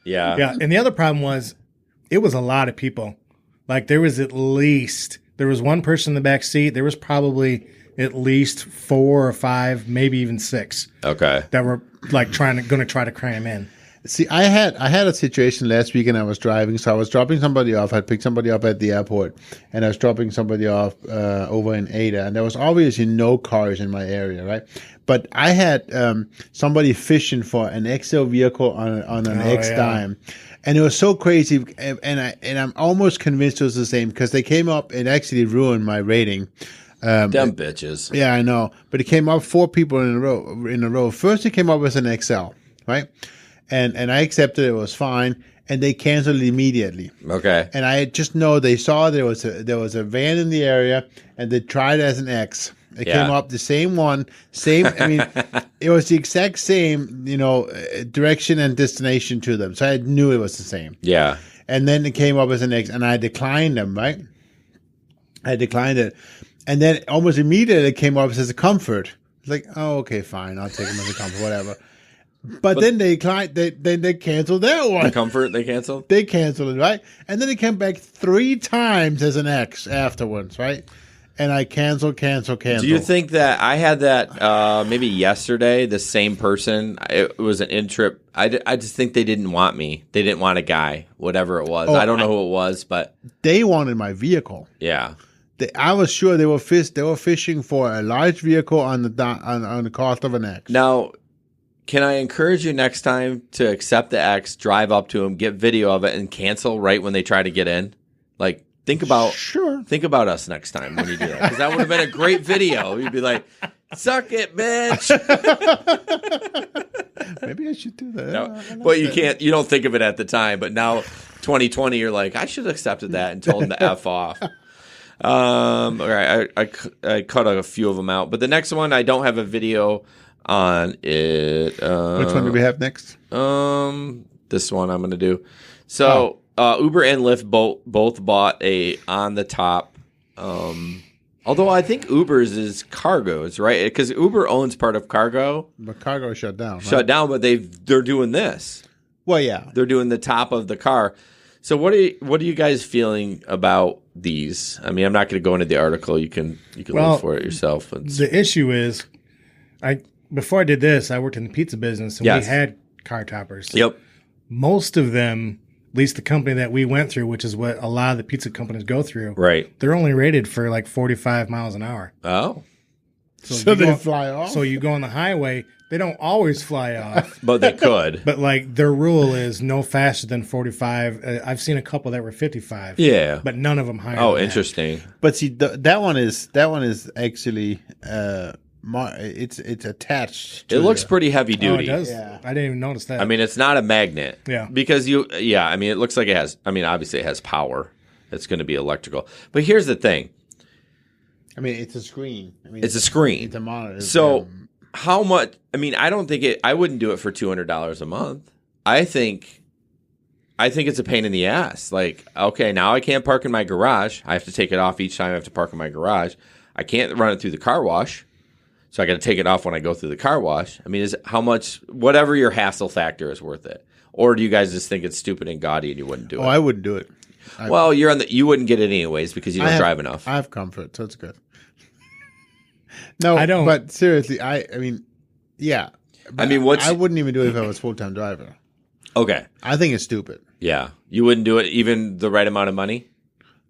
Yeah. And the other problem was, it was a lot of people. There was one person in the back seat. There was probably at least 4 or 5, maybe even 6. Okay. That were going to try to cram in. See, I had a situation last week, and I was driving. So I was dropping somebody off. I picked somebody up at the airport, and I was dropping somebody off over in Ada. And there was obviously no cars in my area, right? But I had somebody fishing for an XL vehicle on an X-Dime. And it was so crazy, and I'm almost convinced it was the same, because they came up and actually ruined my rating. Dumb bitches. Yeah, I know. But it came up 4 people in a row. First, it came up as an XL, right? And I accepted it was fine, and they canceled it immediately. Okay. And I just know they saw there was a van in the area, and they tried it as an X. It came up the same one, same. I mean, it was the exact same, direction and destination to them. So I knew it was the same. Yeah. And then it came up as an X, and I declined them. Right. I declined it, and then almost immediately it came up as a Comfort. Like, oh, okay, fine, I'll take them as a Comfort, whatever. But then they canceled that one. The Comfort they canceled? They canceled it, right? And then it came back 3 times as an X afterwards, right? And I canceled. Do you think that I had that maybe yesterday, the same person, it was an in-trip. I just think they didn't want me. They didn't want a guy, whatever it was. I don't know who it was, but. They wanted my vehicle. Yeah. I was sure they were fishing for a large vehicle on the cost of an X. Now, can I encourage you next time to accept the X, drive up to them, get video of it, and cancel right when they try to get in? Think about us next time when you do that, because that would have been a great video. You'd be like, "Suck it, bitch." Maybe I should do that. No, but you can't. You don't think of it at the time, but now, 2020, you're like, I should have accepted that and told them to F off. All right, I cut a few of them out, but the next one I don't have a video on it. Which one do we have next? This one I'm going to do. So Uber and Lyft both bought a on the top Although I think Uber's is cargo's, right? Because Uber owns part of cargo. But cargo shut down. Right? Shut down, but they're doing this. Well, yeah. They're doing the top of the car. So what are you guys feeling about these? I mean, I'm not going to go into the article. You can look for it yourself. The issue is, before I did this, I worked in the pizza business, and we had car toppers. Yep. Most of them, at least the company that we went through, which is what a lot of the pizza companies go through, right? They're only rated for like 45 miles an hour. Oh. So they fly off? So you go on the highway, they don't always fly off. But they could. But like their rule is no faster than 45. I've seen a couple that were 55. Yeah. But none of them higher Oh, than interesting. But see, that one is actually it's attached. It looks pretty heavy duty. Oh, it does? Yeah. I didn't even notice that. I mean, it's not a magnet. Yeah. Because I mean, it looks like it has, I mean, obviously it has power. It's going to be electrical. But here's the thing. I mean, it's a screen. I mean, it's a screen. It's a monitor. So how much, I mean, I wouldn't do it for $200 a month. I think it's a pain in the ass. Like, okay, now I can't park in my garage. I have to take it off each time I have to park in my garage. I can't run it through the car wash. So I got to take it off when I go through the car wash. I mean, whatever your hassle factor is worth it. Or do you guys just think it's stupid and gaudy and you wouldn't do it? Oh, I wouldn't do it. Well, you wouldn't get it anyways because you don't drive enough. I have comfort, so it's good. No, I don't. But seriously, I mean, yeah. I mean, I wouldn't even do it if I was full-time driver. Okay. I think it's stupid. Yeah. You wouldn't do it even the right amount of money?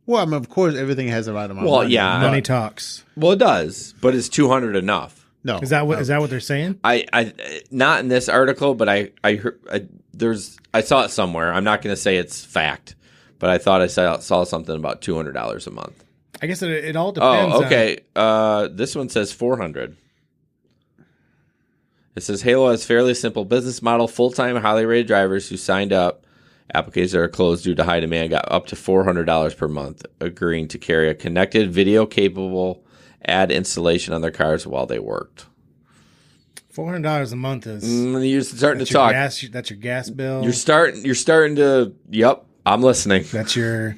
Well, I mean, of course, everything has the right amount of money. Well, yeah. Money talks. Well, it does, but is $200 enough? No. Is that what they're saying? I not in this article, but I heard, I saw it somewhere. I'm not going to say it's fact, but I thought I saw something about $200 a month. I guess it all depends. Oh, okay. This one says $400. It says Halo has fairly simple business model. Full-time, highly rated drivers who signed up. Applications that are closed due to high demand got up to $400 per month, agreeing to carry a connected, video-capable ad installation on their cars while they worked. $400 a month is. You're starting to talk. That's your gas bill. You're starting to. Yep, I'm listening. That's your.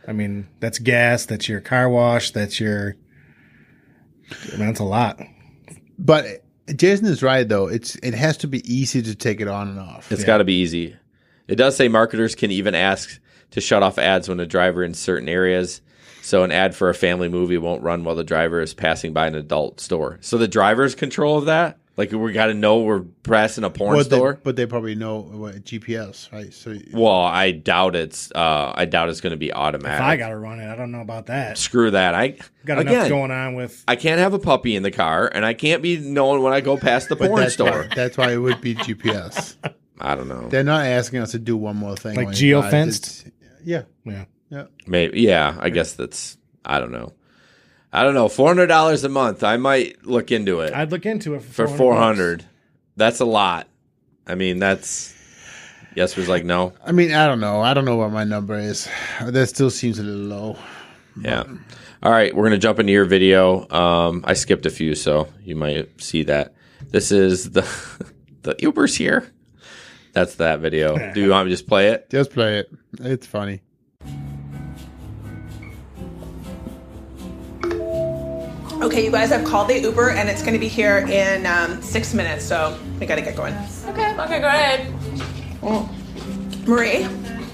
I mean, that's gas. That's your car wash. That's your. I mean, that's a lot. But Jason is right, though. It has to be easy to take it on and off. It's got to be easy. It does say marketers can even ask to shut off ads when a driver in certain areas. So an ad for a family movie won't run while the driver is passing by an adult store. So the driver's control of that? Like, we got to know we're passing a porn store? But they probably know GPS, right? So well, I doubt it's going to be automatic. If I got to run it, I don't know about that. Screw that. I got enough going on with. I can't have a puppy in the car, and I can't be knowing when I go past the porn store. That's why it would be GPS. I don't know. They're not asking us to do one more thing. Like geofenced? Yeah. Maybe. Yeah, I guess that's. I don't know. $400 a month. I might look into it. I'd look into it for $400. That's a lot. I mean, that's. Yesper's like, no. I mean, I don't know. I don't know what my number is. That still seems a little low. Yeah. All right, we're gonna jump into your video. I skipped a few, so you might see that. This is the Uber's here. That's that video. Do you want me to just play it? Just play it. It's funny. Okay, you guys, I've called the Uber and it's going to be here in 6 minutes, so we got to get going. Okay, go ahead. Marie?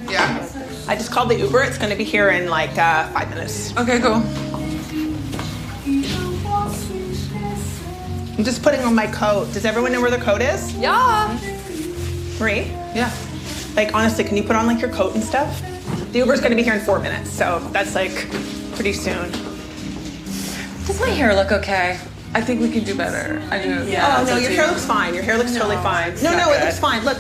Yeah? I just called the Uber. It's going to be here in like 5 minutes. Okay, cool. I'm just putting on my coat. Does everyone know where their coat is? Yeah. Marie? Yeah. Like, honestly, can you put on like your coat and stuff? The Uber's going to be here in 4 minutes, so that's like pretty soon. Does my hair look okay? I think we can do better. I do. Yeah. Oh, no, your hair looks fine. Your hair looks totally fine. No, it looks fine. Look,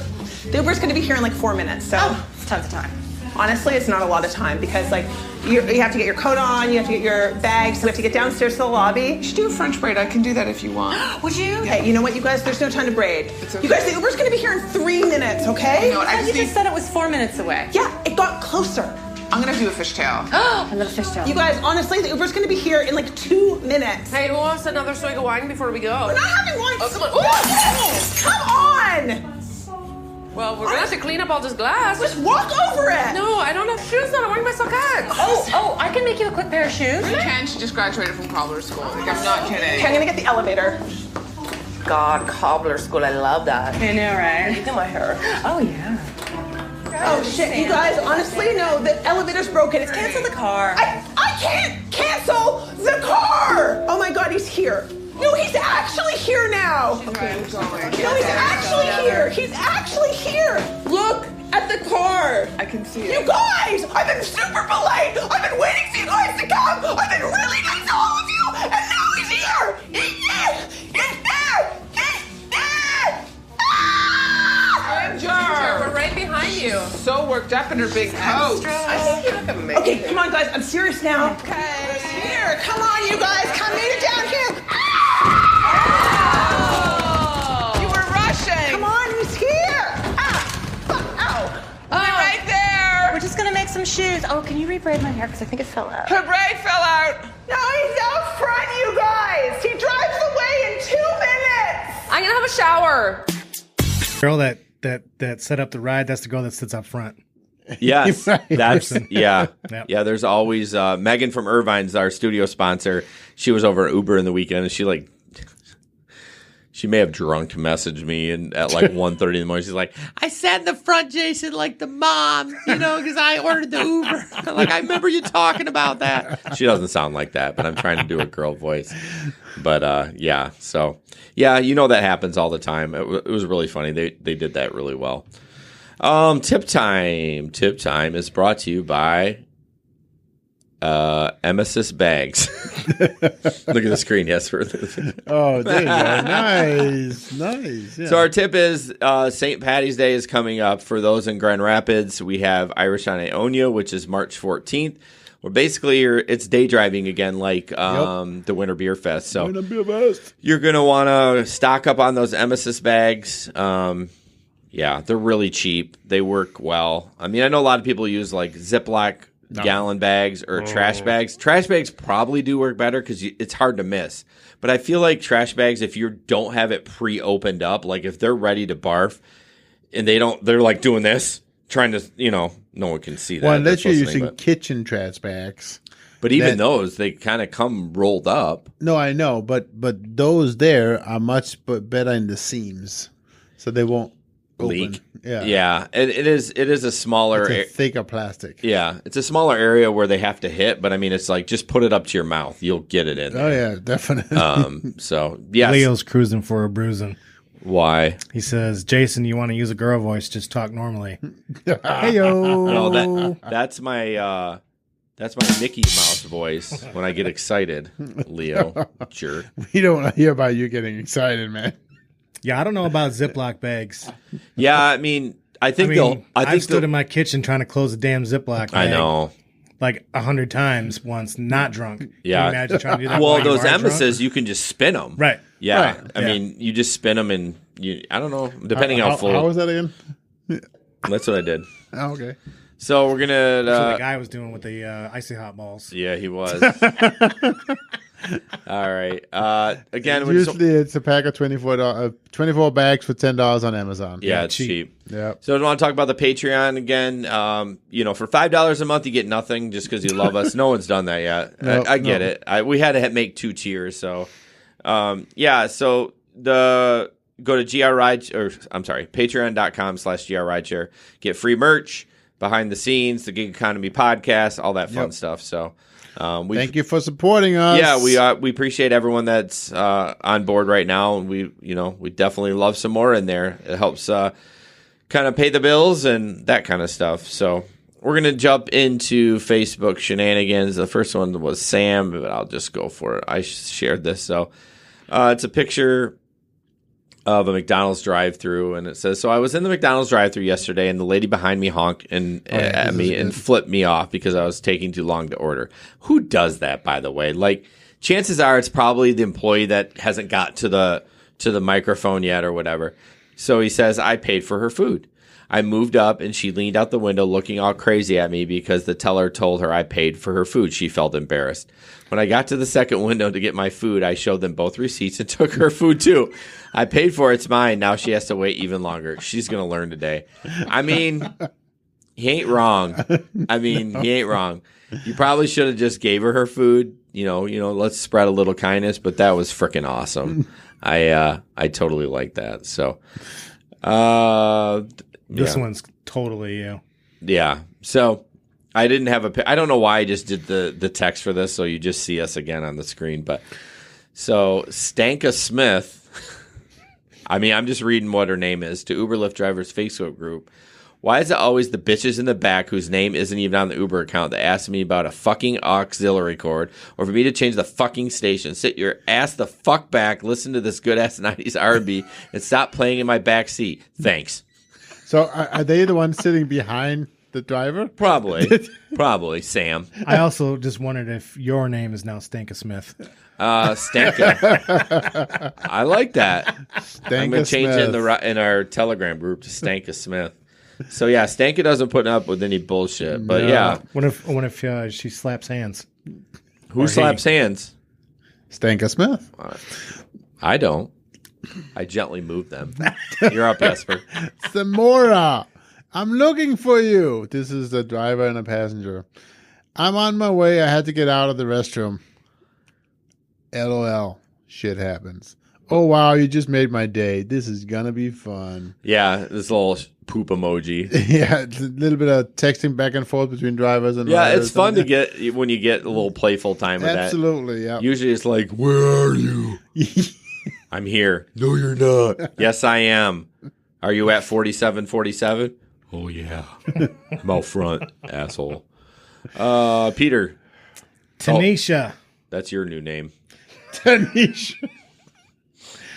the Uber's going to be here in like 4 minutes, so. It's tons of time. Honestly, it's not a lot of time because like you have to get your coat on, you have to get your bags, we have to get downstairs to the lobby. You should do a French braid. I can do that if you want. Would you? Hey, you know what, you guys? There's no time to braid. It's okay. You guys, the Uber's going to be here in 3 minutes, okay? No, you just said it was 4 minutes away. Yeah, it got closer. I'm gonna do a fishtail. Another fishtail. You guys, honestly, the Uber's gonna be here in like 2 minutes. Hey, who wants another swig of wine before we go? We're not having wine. Oh, come on. Come on! Well, we're gonna have to clean up all this glass. Just walk over it. No, I don't have shoes on. I'm wearing my sockets. Oh, I can make you a quick pair of shoes. Ken, she just graduated from cobbler school. Like, I'm not kidding. Okay, I'm gonna get the elevator. God, cobbler school, I love that. I know, right? Look at my hair. Oh, yeah. Oh shit, you guys, honestly, no, the elevator's broken. It's cancel the car. I can't cancel the car! Oh my God, he's here. No, he's actually here now. Okay, no, he's actually here. He's actually here. Look at the car. I can see it. You guys, I've been super polite. I've been waiting for you guys to come. I've been really nice to all of you, and now he's here. He's there. He's there. He's there. Ginger, we're right behind you. So worked up in her big coat. I think you look amazing. Okay, come on, guys. I'm serious now. Okay. Here, come on, you guys. Come meet it down here. Oh! You were rushing. Come on, he's here. Ow. Right there. We're just gonna make some shoes. Oh, can you rebraid my hair? Because I think it fell out. Her braid fell out. No, he's out front, you guys. He drives away in 2 minutes. I'm gonna have a shower. Girl that set up the ride, that's the girl that sits up front. Yes, that's yeah. Yep. Yeah, there's always Megan from Irvine's our studio sponsor. She was over at Uber in the weekend, and she may have drunk messaged me and at like 1:30 in the morning. She's like, I sat in the front, Jason, like the mom, because I ordered the Uber. Like, I remember you talking about that. She doesn't sound like that, but I'm trying to do a girl voice. But yeah, so yeah, that happens all the time. It was really funny. They did that really well. Tip time. Tip time is brought to you by Emesis Bags. Look at the screen. Yes. Oh, there you go. Nice. Yeah. So our tip is St. Patty's Day is coming up. For those in Grand Rapids, we have Irish on Ionia, which is March 14th. Where basically it's day driving again, like the Winter Beer Fest. So you're going to want to stock up on those Emesis bags. Yeah, they're really cheap. They work well. I mean, I know a lot of people use like Ziploc gallon bags or trash bags. Trash bags probably do work better because it's hard to miss. But I feel like trash bags, if you don't have it pre-opened up, like if they're ready to barf and they're like doing this, trying to, no one can see that. Well, unless you're using kitchen trash bags. But even those, they kind of come rolled up. No, I know, but those there are much better in the seams, so they won't leak. Open. Yeah. It is a smaller, it's a thicker plastic. Yeah, it's a smaller area where they have to hit, but I mean, it's like just put it up to your mouth, you'll get it in there. Oh yeah, definitely. So yeah, Leo's cruising for a bruising. Why? He says, Jason, you want to use a girl voice? Just talk normally. Hey-yo. Well, that's my Mickey Mouse voice when I get excited, Leo. Jerk. We don't want to hear about you getting excited, man. Yeah, I don't know about Ziploc bags. Yeah, I mean, I think I've stood in my kitchen trying to close a damn Ziploc bag. I know. Like 100 times once, not drunk. Yeah. Can you imagine trying to do that? Well, those emesis, you can just spin them. Right. Yeah. Right. I mean, you just spin them and I don't know, depending how full. How was that again? That's what I did. Oh, okay. So we're gonna. That's what the guy was doing with the icy hot balls. Yeah, he was. All right. Again, usually it's a pack of 24 bags for $10 on Amazon. Yeah, it's cheap. Yeah. So I want to talk about the Patreon again. For $5 a month, you get nothing just because you love us. No one's done that yet. Nope, I get it. We had to make 2 tiers. So, So go to patreon.com/grrideshare. Get free merch, behind the scenes, the Gig Economy podcast, all that fun stuff. So. Thank you for supporting us. Yeah, we appreciate everyone that's on board right now, and we definitely love some more in there. It helps kind of pay the bills and that kind of stuff. So we're gonna jump into Facebook shenanigans. The first one was Sam, but I'll just go for it. I shared this, so it's a picture of a McDonald's drive-thru, and it says, "So I was in the McDonald's drive-thru yesterday, and the lady behind me honked at me and flipped me off because I was taking too long to order." Who does that, by the way? Like, chances are it's probably the employee that hasn't got to the microphone yet or whatever. So he says, "I paid for her food. I moved up, and she leaned out the window looking all crazy at me because the teller told her I paid for her food. She felt embarrassed. When I got to the second window to get my food, I showed them both receipts and took her food too. I paid for it. It's mine. Now she has to wait even longer. She's going to learn today. I mean, he ain't wrong. He ain't wrong. You probably should have just gave her food. Let's spread a little kindness, but that was freaking awesome. I totally like that. So, this one's totally you. Yeah. So I didn't have I don't know why I just did the text for this. So you just see us again on the screen, but so Stanka Smith, I'm just reading what her name is to Uber Lyft drivers Facebook group. Why is it always the bitches in the back whose name isn't even on the Uber account that ask me about a fucking auxiliary cord or for me to change the fucking station? Sit your ass the fuck back, listen to this good-ass 90s R&B, and stop playing in my back seat. Thanks. So are they the ones sitting behind the driver? Probably, Sam. I also just wondered if your name is now Stanka Smith. Stanka. I like that. Stanka I'm going to change it Smith. in our Telegram group to Stanka Smith. So yeah, Stanka doesn't put up with any bullshit. But yeah, what if she slaps hands? Who slaps hands? Stanka Smith. I don't. I gently move them. You're up, Jesper. Samora, I'm looking for you. This is the driver and a passenger. I'm on my way. I had to get out of the restroom. LOL. Shit happens. Oh, wow, you just made my day. This is going to be fun. Yeah, this little poop emoji. Yeah, it's a little bit of texting back and forth between drivers and riders. It's fun to get when you get a little playful time with that. Absolutely, yeah. Usually it's like, where are you? I'm here. No, you're not. Yes, I am. Are you at 4747? Oh, yeah. I'm out front, asshole. Peter. Tanisha. That's your new name. Tanisha.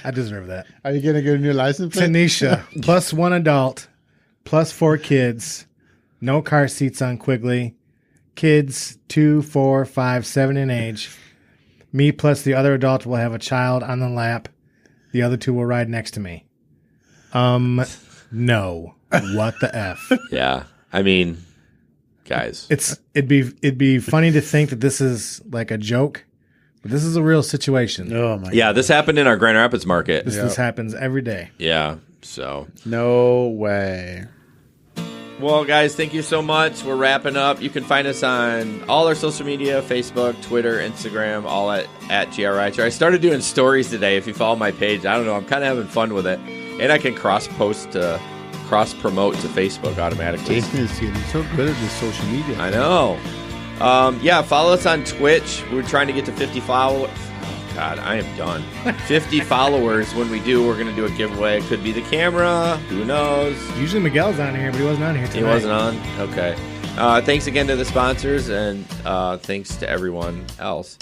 I deserve that. Are you going to get a new license plate? Tanisha, plus 1 adult, plus 4 kids, no car seats on Quigley, kids 2, 4, 5, 7 in age. Me plus the other adult will have a child on the lap. The other 2 will ride next to me. No. What the F? Yeah. Guys. It'd be funny to think that this is like a joke. But this is a real situation. Oh my! Yeah, this happened in our Grand Rapids market. This happens every day. Yeah, so no way. Well, guys, thank you so much. We're wrapping up. You can find us on all our social media: Facebook, Twitter, Instagram, all at GR Rideshare. I started doing stories today. If you follow my page, I don't know. I'm kind of having fun with it, and I can cross promote to Facebook automatically. Jason is getting so good at this social media. I know. Follow us on Twitch. We're trying to get to 50 followers. Oh, God, I am done. 50 followers. When we do, we're going to do a giveaway. It could be the camera. Who knows? Usually Miguel's on here, but he wasn't on here tonight. He wasn't on? Okay. Thanks again to the sponsors, and thanks to everyone else.